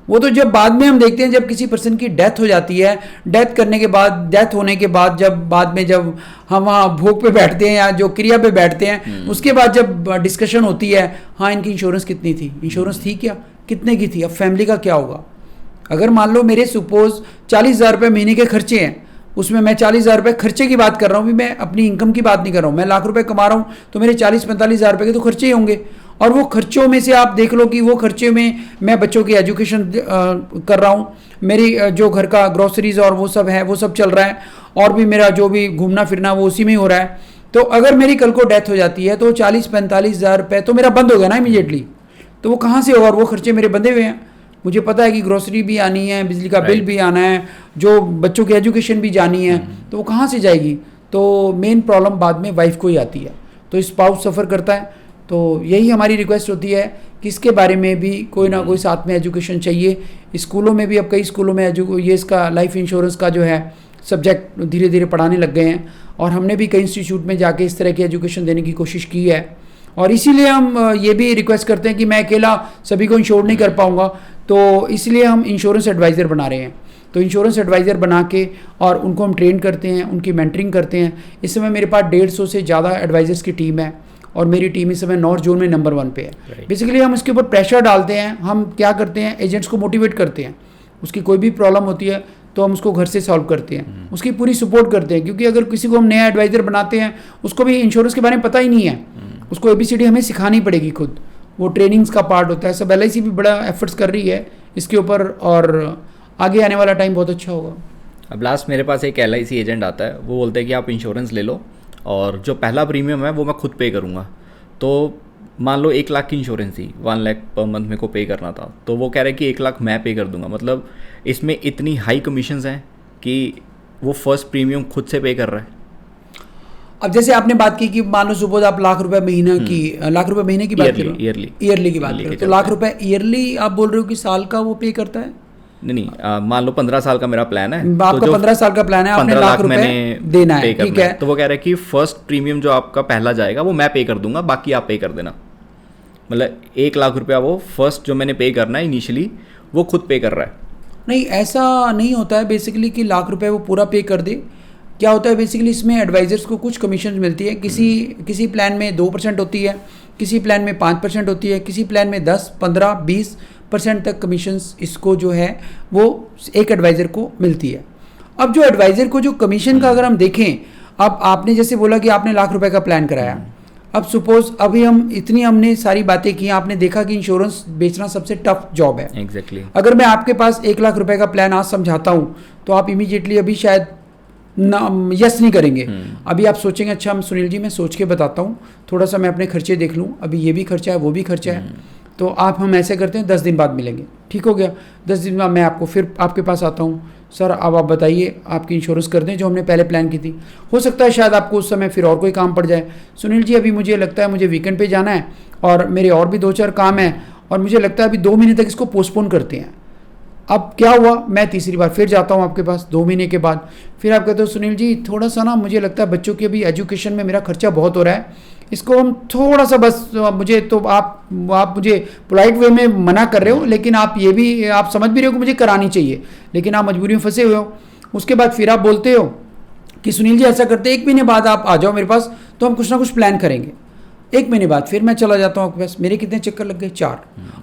वो तो जब बाद में हम देखते हैं, जब किसी पर्सन की डेथ हो जाती है, डेथ करने के बाद, डेथ होने के बाद, जब बाद में जब हम वहाँ भोग पे बैठते हैं या जो क्रिया पे बैठते हैं, उसके बाद जब डिस्कशन होती है, हाँ इनकी इंश्योरेंस कितनी थी, इंश्योरेंस थी क्या, कितने की थी, अब फैमिली का क्या होगा। अगर मान लो मेरे सपोज 40,000 रुपये महीने के खर्चे हैं, उसमें मैं 40,000 रुपये खर्चे की बात कर रहा हूँ, भी मैं अपनी इनकम की बात नहीं कर रहा हूँ, मैं लाख रुपए कमा रहा हूँ तो मेरे 40-45,000 रुपये के तो खर्चे ही होंगे। और वो खर्चों में से आप देख लो कि वो खर्चे में मैं बच्चों की एजुकेशन कर रहा हूँ, मेरी जो घर का ग्रोसरीज और वो सब है वो सब चल रहा है, और भी मेरा जो भी घूमना फिरना वो उसी में ही हो रहा है। तो अगर मेरी कल को डेथ हो जाती है तो 40-45,000 रुपये तो मेरा बंद हो गया ना इमीडिएटली, तो वो कहाँ से होगा, और वो खर्चे मेरे बंधे हुए हैं। मुझे पता है कि ग्रोसरी भी आनी है, बिजली का बिल भी आना है, जो बच्चों की एजुकेशन भी जानी है, तो वो कहाँ से जाएगी। तो मेन प्रॉब्लम बाद में वाइफ को ही आती है, तो स्पाउस सफ़र करता है। तो यही हमारी रिक्वेस्ट होती है कि इसके बारे में भी कोई ना कोई साथ में एजुकेशन चाहिए। स्कूलों में भी अब कई स्कूलों में ये इसका लाइफ इंश्योरेंस का जो है सब्जेक्ट धीरे धीरे पढ़ाने लग गए हैं, और हमने भी कई इंस्टीट्यूट में जाके इस तरह की एजुकेशन देने की कोशिश की है। और इसीलिए हम ये भी रिक्वेस्ट करते हैं कि मैं अकेला सभी को इंश्योर नहीं कर पाऊँगा, तो इसलिए हम इंश्योरेंस एडवाइज़र बना रहे हैं। तो इंश्योरेंस एडवाइज़र बना के और उनको हम ट्रेन करते हैं, उनकी मेंटरिंग करते हैं। इस समय मेरे पास 150 से ज़्यादा एडवाइज़र्स की टीम है, और मेरी टीम इस समय नॉर्थ जोन में नंबर 1 पे है। बेसिकली हम उसके ऊपर प्रेशर डालते हैं, हम क्या करते हैं, एजेंट्स को मोटिवेट करते हैं, उसकी कोई भी प्रॉब्लम होती है तो हम उसको घर से सॉल्व करते हैं, उसकी पूरी सपोर्ट करते हैं। क्योंकि अगर किसी को हम नया एडवाइज़र बनाते हैं, उसको भी इंश्योरेंस के बारे में पता ही नहीं है, उसको ABCD हमें सिखानी पड़ेगी खुद, वो ट्रेनिंग्स का पार्ट होता है। सब LIC भी बड़ा एफर्ट्स कर रही है इसके ऊपर, और आगे आने वाला टाइम बहुत अच्छा होगा। अब लास्ट मेरे पास एक LIC एजेंट आता है, वो बोलते हैं कि आप इंश्योरेंस ले लो और जो पहला प्रीमियम है वो मैं खुद पे करूँगा। तो मान लो 1 लाख की इंश्योरेंस थी, 1 लाख पर मंथ मेरे को पे करना था, तो वो कह रहे हैं कि 1 लाख मैं पे कर दूंगा। मतलब इसमें इतनी हाई कमीशंस हैं कि वो फर्स्ट प्रीमियम खुद से पे कर रहा है। अब जैसे आपने बात की कि मान लो सपोज आप लाख रुपए महीने की लाख रुपए महीने की बात कर रहे हो, ईयरली की बात कर रहे हो, तो लाख रुपए ईयरली आप बोल रहे हो कि साल का वो पे करता है? नहीं, मान लो 15 साल का मेरा प्लान है, आपका तो 15 साल का प्लान है, आपने लाख रुपए देना है, ठीक है। तो वो कह रहे हैं कि फर्स्ट प्रीमियम जो आपका पहला जाएगा वो मैं पे कर दूंगा, बाकी आप पे कर देना। मतलब 1 लाख रुपया वो फर्स्ट जो मैंने पे करना है इनिशियली वो खुद पे कर रहा है। नहीं, ऐसा नहीं होता है बेसिकली कि लाख रुपए वो पूरा पे कर दे। क्या होता है बेसिकली, इसमें एडवाइजर्स को कुछ कमीशन मिलती है। किसी प्लान में 2% होती है, किसी प्लान में 5% होती है, किसी प्लान में 10, 15, 20% तक कमीशंस इसको जो है वो एक एडवाइज़र को मिलती है। अब जो एडवाइज़र को जो कमीशन का अगर हम देखें, अब आपने जैसे बोला कि आपने लाख रुपए का प्लान कराया, अब सपोज अभी हमने सारी बातें की, आपने देखा कि इंश्योरेंस बेचना सबसे टफ जॉब है। एग्जैक्टली अगर मैं आपके पास 1 लाख रुपए का प्लान आज समझाता हूँ तो आप इमीडिएटली अभी शायद ना यस नहीं करेंगे। अभी आप सोचेंगे अच्छा सुनील जी मैं सोच के बताता हूँ, थोड़ा सा मैं अपने खर्चे देख लूँ, अभी ये भी खर्चा है वो भी खर्चा है। तो हम ऐसे करते हैं 10 दिन बाद मिलेंगे, ठीक हो गया। 10 दिन बाद मैं आपको फिर आपके पास आता हूँ, सर अब आप बताइए आपकी इंश्योरेंस कर दें जो हमने पहले प्लान की थी। हो सकता है शायद आपको उस समय फिर और कोई काम पड़ जाए, सुनील जी अभी मुझे लगता है मुझे वीकेंड पे जाना है और मेरे और भी 2-4 काम हैं और मुझे लगता है अभी 2 महीने तक इसको पोस्टपोन करते हैं। अब क्या हुआ, मैं तीसरी बार फिर जाता हूँ आपके पास 2 महीने के बाद, फिर आप कहते हो सुनील जी थोड़ा सा ना मुझे लगता है बच्चों की अभी एजुकेशन में मेरा खर्चा बहुत हो रहा है, इसको हम थोड़ा सा बस, मुझे तो आप मुझे पोलाइट वे में मना कर रहे हो, लेकिन आप ये भी आप समझ भी रहे हो कि मुझे करानी चाहिए, लेकिन आप मजबूरी में फंसे हुए हो। उसके बाद फिर आप बोलते हो कि सुनील जी ऐसा करते 1 महीने बाद आप आ जाओ मेरे पास, तो हम कुछ ना कुछ प्लान करेंगे। 1 महीने बाद फिर मैं चला जाता हूँ आपके पास, मेरे कितने चक्कर लग गए, 4।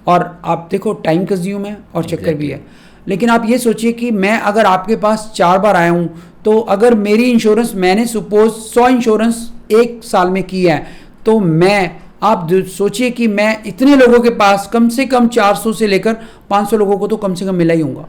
और आप देखो टाइम कंज्यूम है और चक्कर भी है। लेकिन आप ये सोचिए कि मैं अगर आपके पास 4 बार आया हूँ, तो अगर मेरी इंश्योरेंस मैंने सपोज 100 इंश्योरेंस 1 साल में की है, तो मैं आप सोचिए कि मैं इतने लोगों के पास कम से कम 400 से लेकर 500 लोगों को तो कम से कम मिला ही होगा।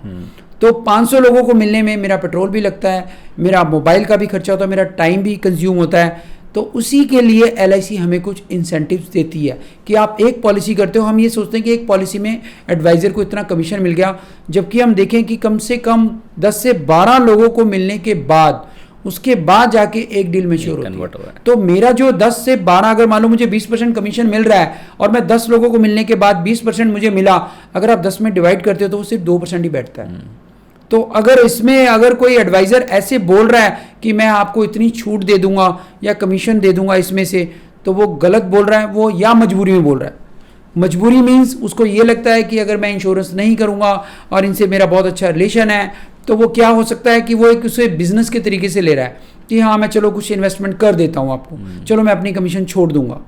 तो 500 लोगों को मिलने में मेरा पेट्रोल भी लगता है, मेरा मोबाइल का भी खर्चा होता है, मेरा टाइम भी कंज्यूम होता है। तो उसी के लिए LIC हमें कुछ इंसेंटिव्स देती है कि आप एक पॉलिसी करते हो, हम ये सोचते हैं कि एक पॉलिसी में एडवाइज़र को इतना कमीशन मिल गया, जबकि हम देखें कि कम से कम 10 से 12 लोगों को मिलने के बाद उसके बाद जाके एक डील मैच्योर होती है। तो मेरा जो 10 से 12, अगर मान लो मुझे 20% कमीशन मिल रहा है और मैं 10 लोगों को मिलने के बाद 20% मुझे मिला, अगर आप 10 में डिवाइड करते हो तो वो सिर्फ 2% ही बैठता है। तो अगर इसमें अगर कोई एडवाइज़र ऐसे बोल रहा है कि मैं आपको इतनी छूट दे दूंगा या कमीशन दे दूंगा इसमें से, तो वो गलत बोल रहा है, वो या मजबूरी में बोल रहा है। मजबूरी मीन्स उसको ये लगता है कि अगर मैं इंश्योरेंस नहीं करूंगा और इनसे मेरा बहुत अच्छा रिलेशन है, तो वो क्या हो सकता है कि वो एक उसे बिजनेस के तरीके से ले रहा है कि हाँ मैं चलो कुछ इन्वेस्टमेंट कर देता हूँ आपको, चलो मैं अपनी कमीशन छोड़ दूंगा।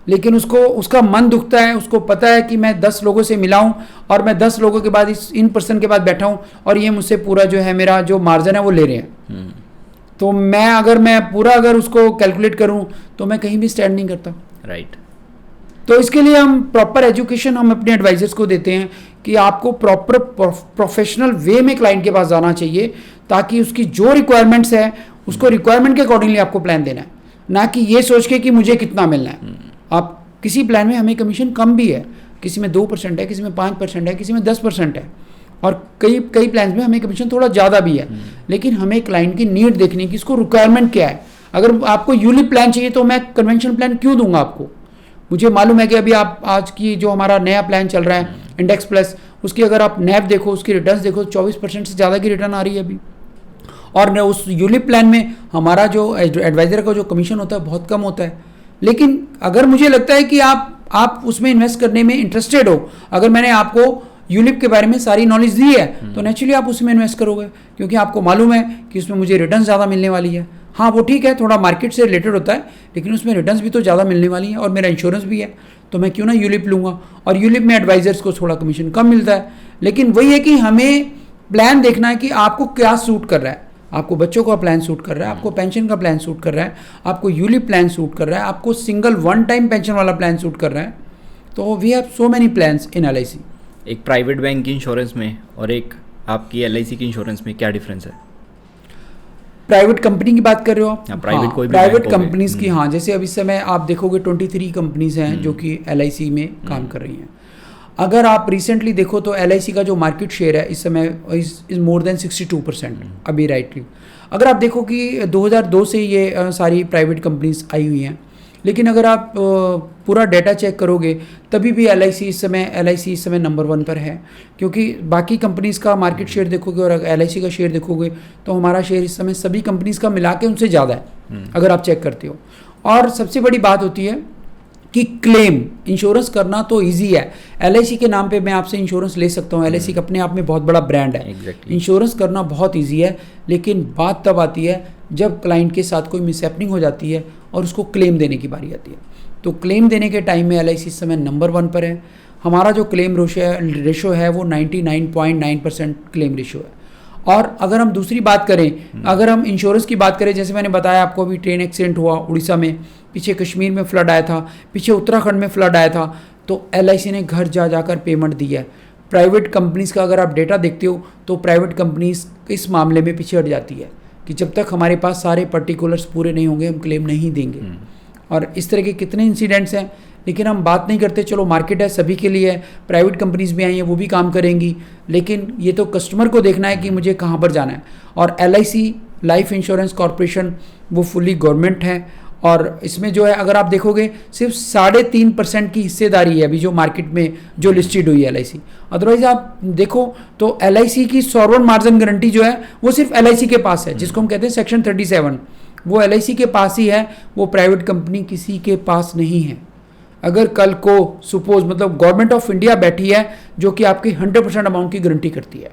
लेकिन उसको उसका मन दुखता है, उसको पता है कि मैं 10 लोगों से मिला हूँ और मैं 10 लोगों के बाद इन पर्सन के बाद बैठा हूँ और ये मुझसे पूरा जो है मेरा जो मार्जिन है वो ले रहे हैं। तो मैं पूरा अगर उसको कैलकुलेट करूँ तो मैं कहीं भी स्टैंड नहीं करता। राइट। तो इसके लिए हम प्रॉपर एजुकेशन हम अपने एडवाइजर्स को देते हैं कि आपको प्रॉपर प्रोफेशनल वे में क्लाइंट के पास जाना चाहिए, ताकि उसकी जो रिक्वायरमेंट्स है उसको रिक्वायरमेंट के अकॉर्डिंगली आपको प्लान देना है, ना कि ये सोच के कि मुझे कितना मिलना है। आप किसी प्लान में हमें कमीशन कम भी है, किसी में 2% है, किसी में 5% है, किसी में 10% है, और कई प्लान में हमें कमीशन थोड़ा ज़्यादा भी है। लेकिन हमें क्लाइंट की नीड देखनी कि इसको रिक्वायरमेंट क्या है। अगर आपको यूलिप प्लान चाहिए तो मैं कन्वेंशनल प्लान क्यों दूंगा आपको? मुझे मालूम है कि अभी आप आज की जो हमारा नया प्लान चल रहा है इंडेक्स प्लस, उसकी अगर आप नैप देखो, उसकी रिटर्न्स देखो, 24% से ज़्यादा की रिटर्न आ रही है अभी। और उस यूलिप प्लान में हमारा जो एडवाइज़र का जो कमीशन होता है बहुत कम होता है। लेकिन अगर मुझे लगता है कि आप उसमें इन्वेस्ट करने में इंटरेस्टेड हो, अगर मैंने आपको यूलिप के बारे में सारी नॉलेज दी है, तो नेचुरली आप उसमें इन्वेस्ट करोगे, क्योंकि आपको मालूम है कि उसमें मुझे रिटर्न ज़्यादा मिलने वाली है। हाँ वो ठीक है, थोड़ा मार्केट से रिलेटेड होता है, लेकिन उसमें रिटर्न्स भी तो ज़्यादा मिलने वाली है और मेरा इंश्योरेंस भी है, तो मैं क्यों ना यूलिप लूँगा। और यूलिप में एडवाइजर्स को थोड़ा कमीशन कम मिलता है। लेकिन वही है कि हमें प्लान देखना है कि आपको क्या सूट कर रहा है। आपको बच्चों का प्लान सूट कर रहा है, आपको पेंशन का प्लान सूट कर रहा है, आपको यूलिप प्लान सूट कर रहा है, आपको सिंगल 1 टाइम पेंशन वाला प्लान सूट कर रहा है। तो we have so many plans in LIC। एक प्राइवेट बैंक की इंश्योरेंस में और एक आपकी LIC की इंश्योरेंस में क्या डिफरेंस है? प्राइवेट कंपनी की बात कर रहे हो आप? प्राइवेट कोई भी प्राइवेट कंपनीज की, हाँ जैसे अभी समय आप देखोगे 23 कंपनीज हैं जो कि LIC में काम कर रही हैं। अगर आप रिसेंटली देखो तो LIC का जो मार्केट शेयर है इस समय इज मोर देन 62% अभी राइटली। अगर आप देखो कि 2002 से ये सारी प्राइवेट कंपनीज आई हुई हैं, लेकिन अगर आप पूरा डेटा चेक करोगे तभी भी LIC इस समय नंबर 1 पर है, क्योंकि बाकी कंपनीज़ का मार्केट शेयर देखोगे और LIC का शेयर देखोगे तो हमारा शेयर इस समय सभी कंपनीज़ का मिला के उनसे ज़्यादा है अगर आप चेक करते हो। और सबसे बड़ी बात होती है कि क्लेम इंश्योरेंस करना तो इजी है। LIC के नाम पे मैं आपसे इंश्योरेंस ले सकता हूँ, LIC का अपने आप में बहुत बड़ा ब्रांड है। इंश्योरेंस करना बहुत इजी है, लेकिन बात तब आती है जब क्लाइंट के साथ कोई मिसहैपनिंग हो जाती है और उसको क्लेम देने की बारी आती है। तो क्लेम देने के टाइम में LIC इस समय नंबर 1 पर है। हमारा जो क्लेम रेशो है वो 99.9% क्लेम रेशो है। और अगर हम दूसरी बात करें, अगर हम इंश्योरेंस की बात करें, जैसे मैंने बताया आपको अभी ट्रेन एक्सीडेंट हुआ उड़ीसा में, पीछे कश्मीर में फ्लड आया था, पीछे उत्तराखंड में फ्लड आया था, तो LIC ने घर जाकर पेमेंट दी है। प्राइवेट कंपनीज़ का अगर आप डेटा देखते हो तो प्राइवेट कंपनीज़ इस मामले में पीछे हट जाती है कि जब तक हमारे पास सारे पर्टिकुलर्स पूरे नहीं होंगे हम क्लेम नहीं देंगे। और इस तरह के कितने इंसिडेंट्स हैं, लेकिन हम बात नहीं करते। चलो मार्केट है, सभी के लिए है, प्राइवेट कंपनीज भी आई हैं, वो भी काम करेंगी, लेकिन ये तो कस्टमर को देखना है कि मुझे कहाँ पर जाना है। और LIC लाइफ इंश्योरेंस कॉरपोरेशन वो फुली गवर्नमेंट है, और इसमें जो है अगर आप देखोगे सिर्फ 3.5% की हिस्सेदारी है अभी जो मार्केट में जो लिस्टेड हुई है LIC। अदरवाइज आप देखो तो LIC की सॉवरेन मार्जिन गारंटी जो है वो सिर्फ LIC के पास है, जिसको हम कहते हैं सेक्शन 37, वो LIC के पास ही है, वो प्राइवेट कंपनी किसी के पास नहीं है। अगर कल को सपोज मतलब गवर्नमेंट ऑफ इंडिया बैठी है जो कि आपकी 100% अमाउंट की गारंटी करती है,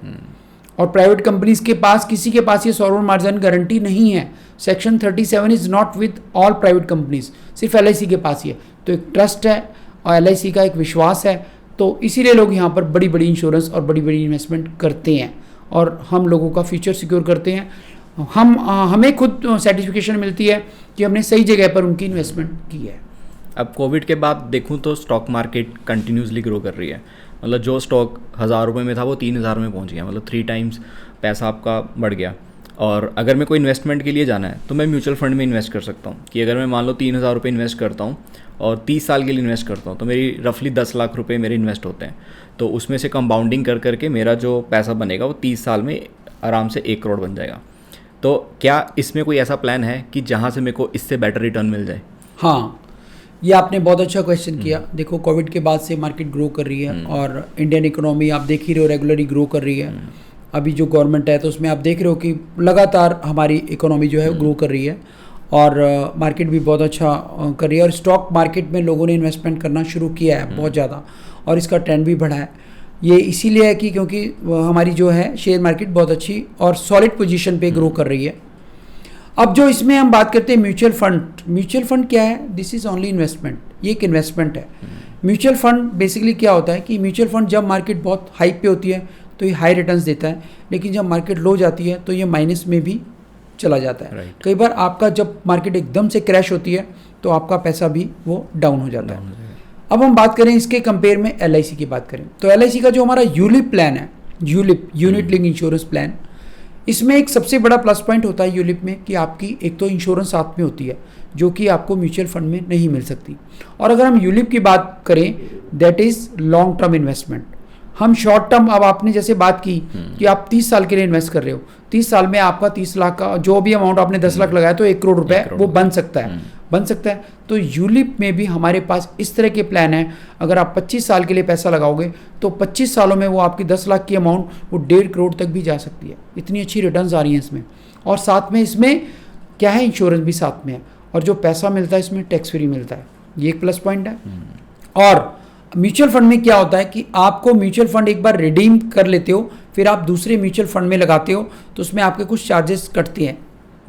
और प्राइवेट कंपनीज के पास किसी के पास ये सॉवरेन मार्जिन गारंटी नहीं है। Section 37 is not with all private companies, सिर्फ LIC के पास ही है। तो एक ट्रस्ट है और LIC का एक विश्वास है, तो इसीलिए लोग यहाँ पर बड़ी बड़ी इंश्योरेंस और बड़ी बड़ी इन्वेस्टमेंट करते हैं, और हम लोगों का फ्यूचर सिक्योर करते हैं। हमें खुद सर्टिफिकेशन मिलती है कि हमने सही जगह पर उनकी इन्वेस्टमेंट की है। अब कोविड के बाद देखूं तो स्टॉक मार्केट कंटिन्यूसली ग्रो कर रही है। मतलब जो स्टॉक 1000 रुपये में था वो 3000 में पहुंच गया, मतलब 3 टाइम्स पैसा आपका बढ़ गया। और अगर मैं कोई इन्वेस्टमेंट के लिए जाना है तो मैं म्यूचुअल फंड में इन्वेस्ट कर सकता हूँ कि अगर मैं मान लो 3000 रुपये इन्वेस्ट करता हूँ और 30 साल के लिए इन्वेस्ट करता हूँ तो मेरी रफली 10 लाख रुपये मेरे इन्वेस्ट होते हैं। तो उसमें से कंपाउंडिंग कर करके मेरा जो पैसा बनेगा वो 30 साल में आराम से 1 करोड़ बन जाएगा। तो क्या इसमें कोई ऐसा प्लान है कि जहाँ से मेरे को इससे बेटर रिटर्न मिल जाए? हाँ, ये आपने बहुत अच्छा क्वेश्चन किया। देखो कोविड के बाद से मार्केट ग्रो कर रही है, और इंडियन इकोनॉमी आप देख ही रहे हो रेगुलरली ग्रो कर रही है। अभी जो गवर्नमेंट है तो उसमें आप देख रहे हो कि लगातार हमारी इकोनॉमी जो है ग्रो कर रही है, और मार्केट भी बहुत अच्छा कर रही है। और स्टॉक मार्केट में लोगों ने इन्वेस्टमेंट करना शुरू किया है बहुत ज़्यादा, और इसका ट्रेंड भी बढ़ा है। ये इसीलिए है कि क्योंकि हमारी जो है शेयर मार्केट बहुत अच्छी और सॉलिड पोजीशन पे ग्रो कर रही है। अब जो इसमें हम बात करते हैं म्यूचुअल फंड क्या है? दिस इज़ ओनली इन्वेस्टमेंट, ये एक इन्वेस्टमेंट है। म्यूचुअल फंड बेसिकली क्या होता है कि म्यूचुअल फंड जब मार्केट बहुत हाइप पे होती है तो ये हाई रिटर्न्स देता है, लेकिन जब मार्केट लो जाती है तो ये माइनस में भी चला जाता है। कई बार आपका जब मार्केट एकदम से क्रैश होती है तो आपका पैसा भी वो डाउन हो जाता है। अब हम बात करें इसके कंपेयर में LIC की बात करें तो LIC का जो हमारा यूलिप प्लान है, यूनिट लिंक इंश्योरेंस प्लान, इसमें एक सबसे बड़ा प्लस पॉइंट होता है यूलिप में कि आपकी एक तो इंश्योरेंस साथ में होती है जो कि आपको म्यूचुअल फंड में नहीं मिल सकती। और अगर हम यूलिप की बात करें that is long term investment. हम शॉर्ट टर्म, अब आपने जैसे बात की कि आप 30 साल के लिए इन्वेस्ट कर रहे हो, 30 साल में आपका 30 लाख का जो भी अमाउंट आपने 10 लाख लगाया तो 1 करोड़ रुपए वो बन सकता है। तो यूलिप में भी हमारे पास इस तरह के प्लान है। अगर आप 25 साल के लिए पैसा लगाओगे तो 25 सालों में वो आपकी 10 लाख की अमाउंट वो 1.5 करोड़ तक भी जा सकती है। इतनी अच्छी रिटर्न्स आ रही हैं इसमें, और साथ में इसमें क्या है, इंश्योरेंस भी साथ में है, और जो पैसा मिलता है इसमें टैक्स फ्री मिलता है, ये एक प्लस पॉइंट है। और म्यूचुअल फंड में क्या होता है कि आपको म्यूचुअल फंड एक बार रिडीम कर लेते हो, फिर आप दूसरे म्यूचुअल फंड में लगाते हो तो उसमें आपके कुछ चार्जेस कटते हैं।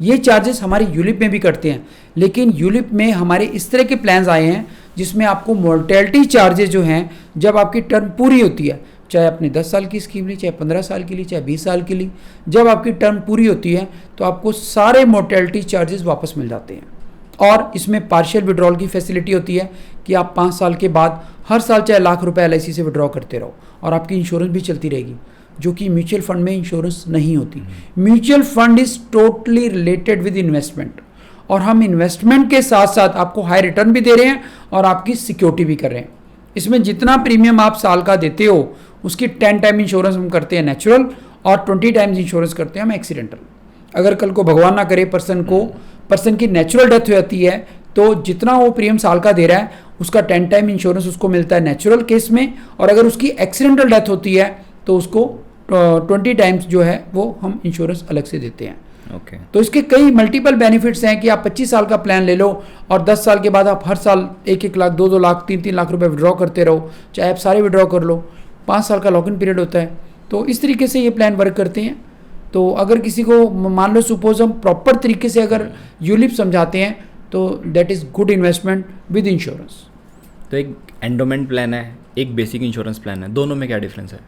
ये चार्जेस हमारे यूलिप में भी कटते हैं, लेकिन यूलिप में हमारे इस तरह के प्लान्स आए हैं जिसमें आपको मोर्टेलिटी चार्जेस जो हैं जब आपकी टर्म पूरी होती है, चाहे आपने 10 साल की स्कीम ली, चाहे 15 साल की ली, चाहे 20 साल की ली, जब आपकी टर्म पूरी होती है तो आपको सारे मोर्टेलिटी चार्जेस वापस मिल जाते हैं। और इसमें पार्शियल विड्रॉल की फैसिलिटी होती है कि आप 5 साल के बाद हर साल चाहे लाख रुपए LIC से विड्रॉ करते रहो, और आपकी इंश्योरेंस भी चलती रहेगी, जो कि म्यूचुअल फंड में इंश्योरेंस नहीं होती। Mutual fund is totally related with investment, और हम इन्वेस्टमेंट के साथ साथ आपको हाई रिटर्न भी दे रहे हैं और आपकी सिक्योरिटी भी कर रहे हैं। इसमें जितना प्रीमियम आप साल का देते हो उसकी 10 टाइम इंश्योरेंस हम करते हैं नेचुरल, और 20 टाइम्स इंश्योरेंस करते हैं हम एक्सीडेंटल। अगर कल को भगवान ना करे पर्सन की नेचुरल डेथ हो जाती है तो जितना वो प्रीमियम साल का दे रहा है उसका 10 टाइम इंश्योरेंस उसको मिलता है नेचुरल केस में, और अगर उसकी एक्सीडेंटल डेथ होती है तो उसको 20 टाइम्स जो है वो हम इंश्योरेंस अलग से देते हैं। तो इसके कई मल्टीपल बेनिफिट्स हैं कि आप 25 साल का प्लान ले लो और 10 साल के बाद आप हर साल 1-1 लाख, 2-2 लाख, 3-3 लाख रुपए विड्रॉ करते रहो, चाहे आप सारे विड्रॉ कर लो। 5 साल का लॉक इन पीरियड होता है। तो इस तरीके से ये प्लान वर्क करते हैं। तो अगर किसी को मान लो सपोज हम प्रॉपर तरीके से अगर यूलिप समझाते हैं तो that is good investment with insurance. तो एक एंडोमेंट प्लान है, एक बेसिक इंश्योरेंस प्लान है, दोनों में क्या डिफरेंस है?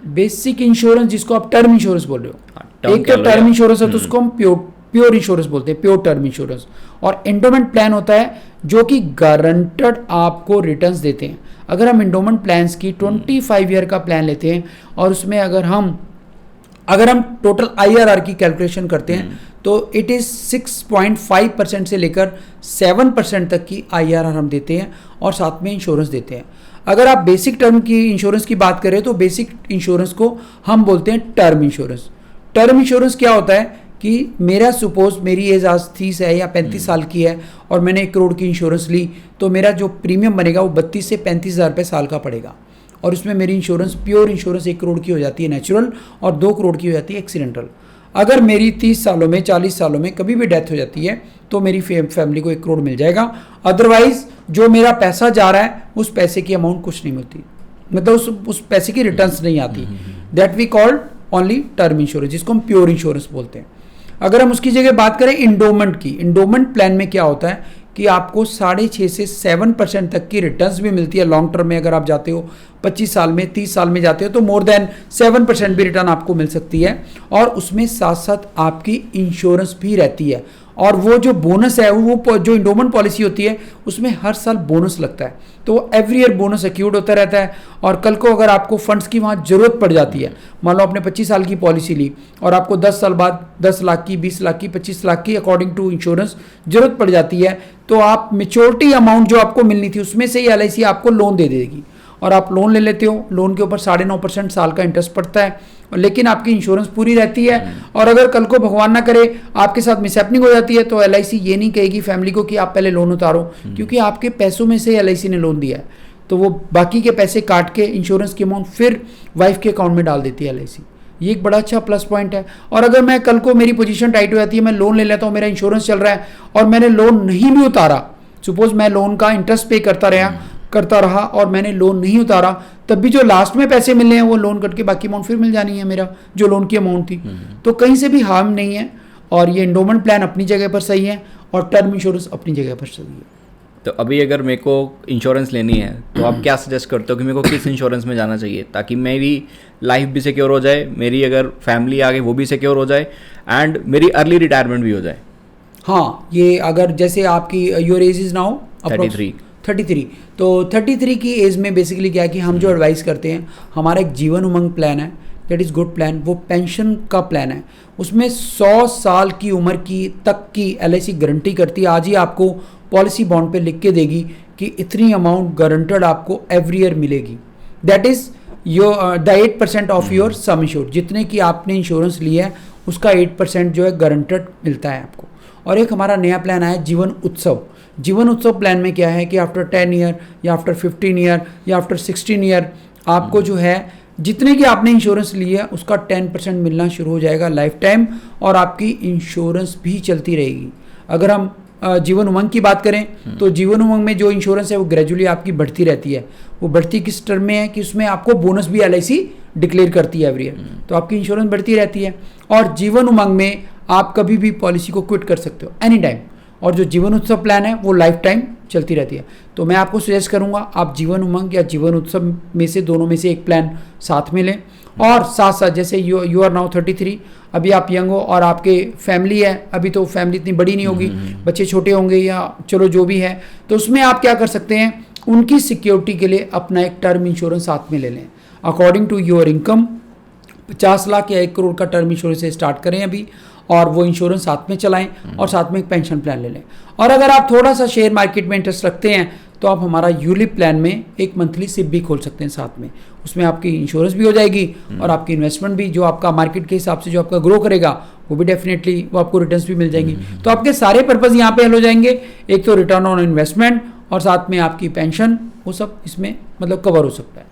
बेसिक इंश्योरेंस जिसको आप टर्म इंश्योरेंस बोल रहे हो, एक तो टर्म इंश्योरेंस है तो उसको हम प्योर इंश्योरेंस बोलते हैं, प्योर टर्म इंश्योरेंस। और एंडोमेंट प्लान होता है जो कि गारंटेड आपको रिटर्न्स देते हैं। अगर हम एंडोमेंट प्लान्स की 25 ईयर का प्लान लेते हैं और उसमें अगर हम अगर हम टोटल IRR की कैलकुलेशन करते हैं तो इट इज़ 6.5% से लेकर 7% तक की IRR हम देते हैं और साथ में इंश्योरेंस देते हैं। अगर आप बेसिक टर्म की इंश्योरेंस की बात करें तो बेसिक इंश्योरेंस को हम बोलते हैं टर्म इंश्योरेंस। टर्म इंश्योरेंस क्या होता है कि मेरा सपोज मेरी एज आज 30 है या 35 साल की है और मैंने 1 करोड़ की इंश्योरेंस ली, तो मेरा जो प्रीमियम बनेगा वो 32 से 35 हज़ार रुपये साल का पड़ेगा और उसमें मेरी इंश्योरेंस प्योर इंश्योरेंस 1 करोड़ की हो जाती है नेचुरल और 2 करोड़ की हो जाती है एक्सीडेंटल। अगर मेरी 30 सालों में 40 सालों में कभी भी डेथ हो जाती है तो मेरी फैमिली को 1 करोड़ मिल जाएगा। अदरवाइज जो मेरा पैसा जा रहा है उस पैसे की अमाउंट कुछ नहीं मिलती, मतलब उस पैसे की रिटर्न्स नहीं आती। That we called only term insurance, जिसको हम प्योर इंश्योरेंस बोलते हैं। अगर हम उसकी जगह बात करें इंडोमेंट की, इंडोमेंट प्लान में क्या होता है कि आपको 6.5 से 7% तक की रिटर्न्स भी मिलती है लॉन्ग टर्म में। अगर आप जाते हो 25 साल में 30 साल में जाते हो तो मोर देन 7% भी रिटर्न आपको मिल सकती है और उसमें साथ साथ आपकी इंश्योरेंस भी रहती है। और वो जो बोनस है वो जो इंडोमेंट पॉलिसी होती है उसमें हर साल बोनस लगता है, तो एवरी ईयर बोनस एक्यूड होता रहता है। और कल को अगर आपको फंड्स की वहाँ ज़रूरत पड़ जाती है, मान लो आपने 25 साल की पॉलिसी ली और आपको 10 साल बाद 10 लाख की, 20 लाख की, 25 लाख की अकॉर्डिंग टू इंश्योरेंस ज़रूरत पड़ जाती है, तो आप मेच्योरिटी अमाउंट जो आपको मिलनी थी उसमें से ही LIC आपको लोन दे देगी और आप लोन ले लेते हो। लोन के ऊपर 9.5% साल का इंटरेस्ट पड़ता है, लेकिन आपकी इंश्योरेंस पूरी रहती है। और अगर कल को भगवान ना करे आपके साथ मिसहैपनिंग हो जाती है तो LIC ये नहीं कहेगी फैमिली को कि आप पहले लोन उतारो, क्योंकि आपके पैसों में से LIC ने लोन दिया है, तो वो बाकी के पैसे काट के इंश्योरेंस की अमाउंट फिर वाइफ के अकाउंट में डाल देती है LIC। ये एक बड़ा अच्छा प्लस पॉइंट है। और अगर मैं कल को मेरी पोजीशन टाइट हो जाती है, मैं लोन ले लेता हूँ, मेरा इंश्योरेंस चल रहा है और मैंने लोन नहीं भी उतारा, सपोज मैं लोन का इंटरेस्ट पे करता रहा और मैंने लोन नहीं उतारा, तब भी जो लास्ट में पैसे मिलने हैं वो लोन कट के बाकी अमाउंट फिर मिल जानी है मेरा जो लोन की अमाउंट थी। तो कहीं से भी हार्म नहीं है और ये इंडोमेंट प्लान अपनी जगह पर सही है और टर्म इंश्योरेंस अपनी जगह पर सही है। तो अभी अगर मेरे को इंश्योरेंस लेनी है तो आप क्या सजेस्ट करते हो कि मेरे को किस इंश्योरेंस में जाना चाहिए ताकि मेरी लाइफ भी सिक्योर हो जाए, मेरी अगर फैमिली आगे वो भी सिक्योर हो जाए एंड मेरी अर्ली रिटायरमेंट भी हो जाए? हाँ, ये अगर जैसे आपकी योर एज इज़ नाउ 33, तो 33 की एज में बेसिकली क्या है कि हम जो एडवाइस करते हैं, हमारा एक जीवन उमंग प्लान है, दैट इज़ गुड प्लान, वो पेंशन का प्लान है। उसमें 100 साल की उम्र की तक की LIC गारंटी करती है। आज ही आपको पॉलिसी बॉन्ड पे लिख के देगी कि इतनी अमाउंट गारंटेड आपको एवरी ईयर मिलेगी। That is your the 8% of your sum insure, जितने की आपने इंश्योरेंस लिया है उसका 8% जो है गारंटेड मिलता है आपको। और एक हमारा नया प्लान आया जीवन उत्सव। जीवन उत्सव प्लान में क्या है कि आफ्टर 10 ईयर या आफ्टर 15 ईयर या आफ्टर 16 ईयर आपको जो है जितने की आपने इंश्योरेंस ली है उसका 10% मिलना शुरू हो जाएगा लाइफ टाइम और आपकी इंश्योरेंस भी चलती रहेगी। अगर हम जीवन उमंग की बात करें तो जीवन उमंग में जो इंश्योरेंस है वो ग्रेजुअली आपकी बढ़ती रहती है। वो बढ़ती किस टर्म में है कि उसमें आपको बोनस भी LIC डिक्लेयर करती है एवरी ईयर, तो आपकी इंश्योरेंस बढ़ती रहती है। और जीवन उमंग में आप कभी भी पॉलिसी को क्विट कर सकते हो एनी टाइम, और जो जीवन उत्सव प्लान है वो लाइफ टाइम चलती रहती है। तो मैं आपको सजेस्ट करूंगा आप जीवन उमंग या जीवन उत्सव में से दोनों में से एक प्लान साथ में लें। और साथ साथ जैसे यू आर नाउ 33, अभी आप यंग हो और आपके फैमिली है, अभी तो फैमिली इतनी बड़ी नहीं होगी, बच्चे छोटे होंगे या चलो जो भी है, तो उसमें आप क्या कर सकते हैं, उनकी सिक्योरिटी के लिए अपना एक टर्म इंश्योरेंस साथ में ले लें। According to your income 50 lakh या 1 करोड़ का टर्म इंश्योरेंस से स्टार्ट करें अभी, और वो इंश्योरेंस साथ में चलाएं और साथ में एक पेंशन प्लान ले लें। और अगर आप थोड़ा सा शेयर मार्केट में इंटरेस्ट रखते हैं तो आप हमारा यूलिप प्लान में एक मंथली सिप भी खोल सकते हैं साथ में। उसमें आपकी इंश्योरेंस भी हो जाएगी और आपकी इन्वेस्टमेंट भी जो आपका मार्केट के हिसाब से जो आपका ग्रो करेगा वो भी डेफिनेटली वो आपको रिटर्न्स भी मिल जाएंगी। तो आपके सारे पर्पज़ यहाँ पे हल हो जाएंगे, एक तो रिटर्न ऑन इन्वेस्टमेंट और साथ में आपकी पेंशन, वो सब इसमें मतलब कवर हो सकता है।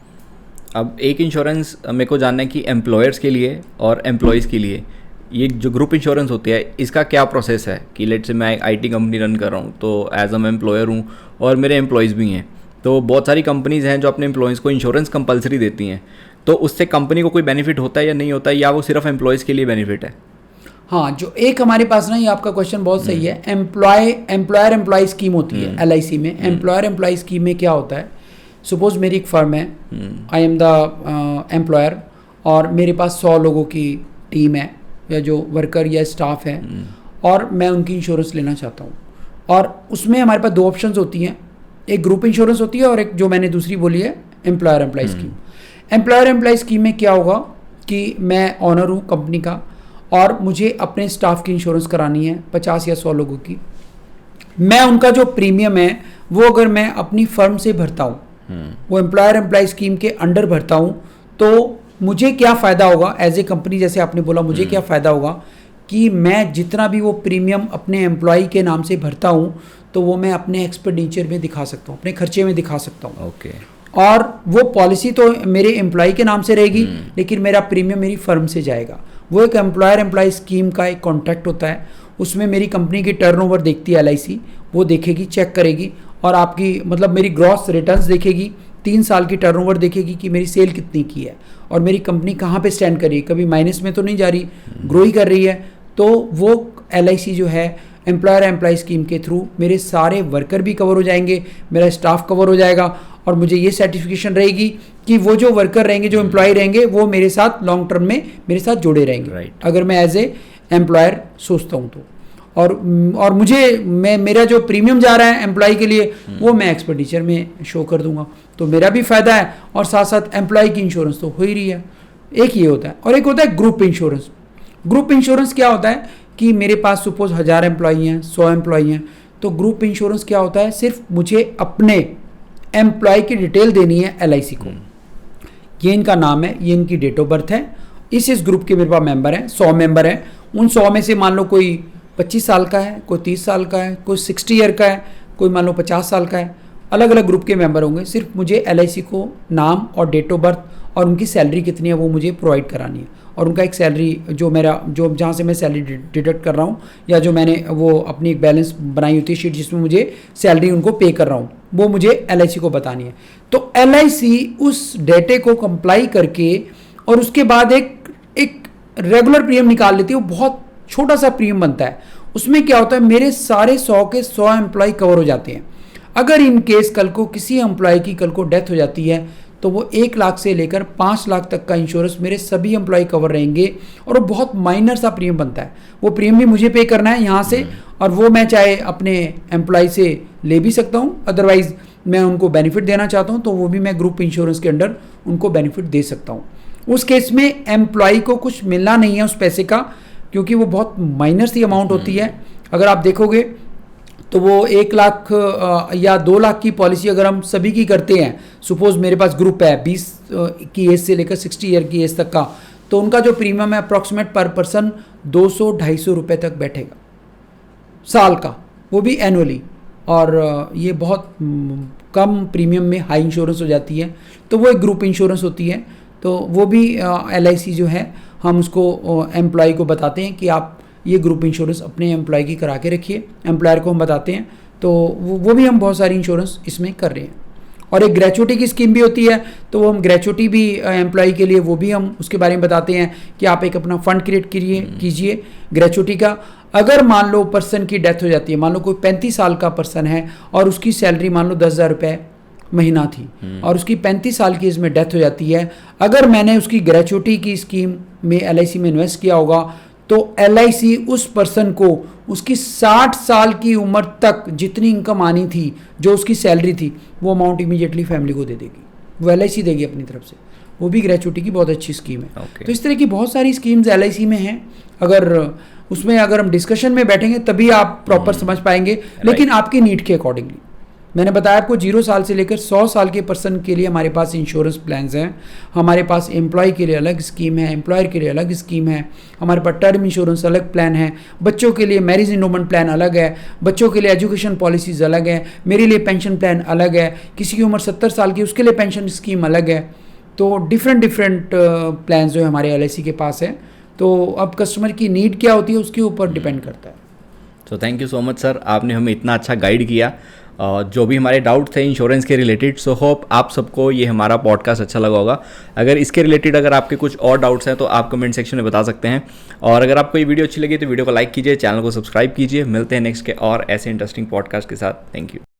अब एक इंश्योरेंस मेरे को जानना है कि एम्प्लॉयर्स के लिए और एम्प्लॉयज़ के लिए ये जो ग्रुप इंश्योरेंस होती है इसका क्या प्रोसेस है कि लेट से मैं एक IT कंपनी रन कर रहा हूँ, तो एज मैं एम्प्लॉयर हूँ और मेरे एम्प्लॉयज़ भी हैं, तो बहुत सारी कंपनीज़ हैं जो अपने एम्प्लॉयज़ को इंश्योरेंस कंपलसरी देती हैं, तो उससे कंपनी को कोई बेनिफिट होता है या नहीं होता है, या वो सिर्फ एम्प्लॉयज़ के लिए बेनिफिट है? हाँ, जो एक हमारे पास ना, ये आपका क्वेश्चन बहुत सही है, एम्प्लॉयर एम्प्लॉय स्कीम होती है LIC में। एम्प्लॉयर एम्प्लॉय स्कीम में क्या होता है, सपोज मेरी एक फर्म है, आई एम द एम्प्लॉयर और मेरे पास 100 लोगों की टीम है या जो वर्कर या स्टाफ है और मैं उनकी इंश्योरेंस लेना चाहता हूँ। और उसमें हमारे पास 2 ऑप्शंस होती हैं, एक ग्रुप इंश्योरेंस होती है और एक जो मैंने दूसरी बोली है employer employ scheme. Employer employ scheme में क्या होगा कि मैं ऑनर हूँ कंपनी का और मुझे अपने स्टाफ की इंश्योरेंस करानी है 50 या 100 लोगों की, मैं उनका जो प्रीमियम है वो अगर मैं अपनी फर्म से भरता हूँ, वो एम्प्लॉयर एम्प्लॉय स्कीम के अंडर भरता हूँ, तो मुझे क्या फ़ायदा होगा एज ए कंपनी, जैसे आपने बोला मुझे क्या फ़ायदा होगा कि मैं जितना भी वो प्रीमियम अपने एम्प्लॉय के नाम से भरता हूँ तो वो मैं अपने एक्सपेंडिचर में दिखा सकता हूँ, अपने खर्चे में दिखा सकता हूँ। ओके। और वो पॉलिसी तो मेरे एम्प्लॉय के नाम से रहेगी, लेकिन मेरा प्रीमियम मेरी फर्म से जाएगा। वो एक एम्प्लॉयर एम्प्लॉय स्कीम का एक कॉन्ट्रैक्ट होता है, उसमें मेरी कंपनी की टर्नओवर देखती है LIC, वो देखेगी, चेक करेगी और आपकी मतलब मेरी ग्रॉस रिटर्न्स देखेगी, 3 साल की टर्नओवर देखेगी कि मेरी सेल कितनी की है और मेरी कंपनी कहाँ पे स्टैंड कर रही है, कभी माइनस में तो नहीं जा रही, ग्रो ही कर रही है। तो वो LIC जो है एम्प्लॉयर एम्प्लॉय स्कीम के थ्रू मेरे सारे वर्कर भी कवर हो जाएंगे, मेरा स्टाफ कवर हो जाएगा और मुझे ये सर्टिफिकेशन रहेगी कि वो जो वर्कर रहेंगे, जो एम्प्लॉय रहेंगे, वो मेरे साथ लॉन्ग टर्म में मेरे साथ जुड़े रहेंगे, अगर मैं एज ए एम्प्लॉयर सोचता हूँ तो। और मुझे मेरा जो प्रीमियम जा रहा है एम्प्लॉय के लिए वो मैं एक्सपेंडिचर में शो कर दूंगा, तो मेरा भी फ़ायदा है और साथ साथ एम्प्लॉय की इंश्योरेंस तो हो ही रही है। एक ये होता है और एक होता है ग्रुप इंश्योरेंस। ग्रुप इंश्योरेंस क्या होता है कि मेरे पास सपोज 1000 एम्प्लॉई हैं, 100 एम्प्लॉई हैं, तो ग्रुप इंश्योरेंस क्या होता है, सिर्फ मुझे अपने एम्प्लॉय की डिटेल देनी है LIC को, ये इनका नाम है, ये इनकी डेट ऑफ बर्थ है, इस ग्रुप के मेरे पास मेंबर हैं, 100 मेंबर हैं, उन 100 में से मान लो कोई 25 साल का है, कोई 30 साल का है, कोई 60 ईयर का है, कोई मान लो 50 साल का है, अलग अलग ग्रुप के मेंबर होंगे। सिर्फ मुझे LIC को नाम और डेट ऑफ बर्थ और उनकी सैलरी कितनी है वो मुझे प्रोवाइड करानी है, और उनका एक सैलरी जो जहाँ से मैं सैलरी डिडक्ट कर रहा हूँ या जो मैंने वो अपनी एक बैलेंस बनाई होती है शीट जिसमें मुझे सैलरी उनको पे कर रहा हूँ, वो मुझे LIC को बतानी है। तो LIC उस डेटे को कंप्लाई करके और उसके बाद एक रेगुलर प्रीमियम निकाल लेती है, वो बहुत छोटा सा प्रीमियम बनता है। उसमें क्या होता है, मेरे सारे 100 के 100 एम्प्लॉय कवर हो जाते हैं। अगर इन केस कल को किसी एम्प्लॉय की कल को डेथ हो जाती है तो वो 1 लाख से लेकर 5 लाख तक का इंश्योरेंस मेरे सभी एम्प्लॉय कवर रहेंगे, और वो बहुत माइनर सा प्रीमियम बनता है। वो प्रीमियम भी मुझे पे करना है यहाँ से, और वो मैं चाहे अपने एम्प्लॉय से ले भी सकता हूँ, अदरवाइज मैं उनको बेनिफिट देना चाहता हूँ तो वो भी मैं ग्रुप इंश्योरेंस के अंडर उनको बेनिफिट दे सकता हूँ। उस केस में एम्प्लॉय को कुछ मिलना नहीं है उस पैसे का, क्योंकि वो बहुत माइनर सी अमाउंट होती है। अगर आप देखोगे तो वो 1 लाख या 2 लाख की पॉलिसी अगर हम सभी की करते हैं, सपोज मेरे पास ग्रुप है 20 की एज से लेकर 60 ईयर की एज तक का, तो उनका जो प्रीमियम है अप्रॉक्सीमेट पर पर्सन 200-250 रुपये तक बैठेगा साल का, वो भी एनुअली, और ये बहुत कम प्रीमियम में हाई इंश्योरेंस हो जाती है। तो वो एक ग्रुप इंश्योरेंस होती है, तो वो भी LIC जो है हम उसको एम्प्लॉय को बताते हैं कि आप ये ग्रुप इंश्योरेंस अपने एम्प्लॉय की करा के रखिए, एम्प्लॉयर को हम बताते हैं, तो वो भी हम बहुत सारी इंश्योरेंस इसमें कर रहे हैं। और एक ग्रेचुटी की स्कीम भी होती है, तो वो हम ग्रेचुटी भी एम्प्लॉय के लिए वो भी हम उसके बारे में बताते हैं कि आप एक अपना फंड क्रिएट कीजिए ग्रेचुटी का। अगर मान लो पर्सन की डेथ हो जाती है, मान लो कोई 35 साल का पर्सन है और उसकी सैलरी मान लो 10,000 रुपये महीना थी और उसकी 35 साल की एज में डेथ हो जाती है, अगर मैंने उसकी ग्रेचुटी की स्कीम में LIC में इन्वेस्ट किया होगा तो LIC उस पर्सन को उसकी 60 साल की उम्र तक जितनी इनकम आनी थी, जो उसकी सैलरी थी, वो अमाउंट इमीडिएटली फैमिली को दे देगी, वो LIC देगी अपनी तरफ से। वो भी ग्रेचुटी की बहुत अच्छी स्कीम है। तो इस तरह की बहुत सारी स्कीम्स LIC में हैं। अगर हम डिस्कशन में बैठेंगे तभी आप प्रॉपर समझ पाएंगे, लेकिन आपकी नीड के अकॉर्डिंगली। मैंने बताया आपको 0 साल से लेकर 100 साल के पर्सन के लिए हमारे पास इंश्योरेंस प्लान्स हैं। हमारे पास एम्प्लॉय के लिए अलग स्कीम है, एम्प्लॉयर के लिए अलग स्कीम है, हमारे पास टर्म इंश्योरेंस अलग प्लान है, बच्चों के लिए मैरिज इन्डोमेंट प्लान अलग है, बच्चों के लिए एजुकेशन पॉलिसीज़ अलग है, मेरे लिए पेंशन प्लान अलग है, किसी की उम्र 70 साल की उसके लिए पेंशन स्कीम अलग है। तो डिफरेंट प्लान जो है हमारे LIC के पास है। तो अब कस्टमर की नीड क्या होती है उसके ऊपर डिपेंड करता है। तो thank you so much sir, आपने हमें इतना अच्छा गाइड किया जो भी हमारे डाउट थे इंश्योरेंस के रिलेटेड। सो होप आप सबको ये हमारा पॉडकास्ट अच्छा लगा होगा। अगर इसके रिलेटेड अगर आपके कुछ और डाउट्स हैं तो आप कमेंट सेक्शन में बता सकते हैं, और अगर आपको ये वीडियो अच्छी लगी तो वीडियो को लाइक कीजिए, चैनल को सब्सक्राइब कीजिए। मिलते हैं नेक्स्ट के और ऐसे इंटरेस्टिंग पॉडकास्ट के साथ। Thank you.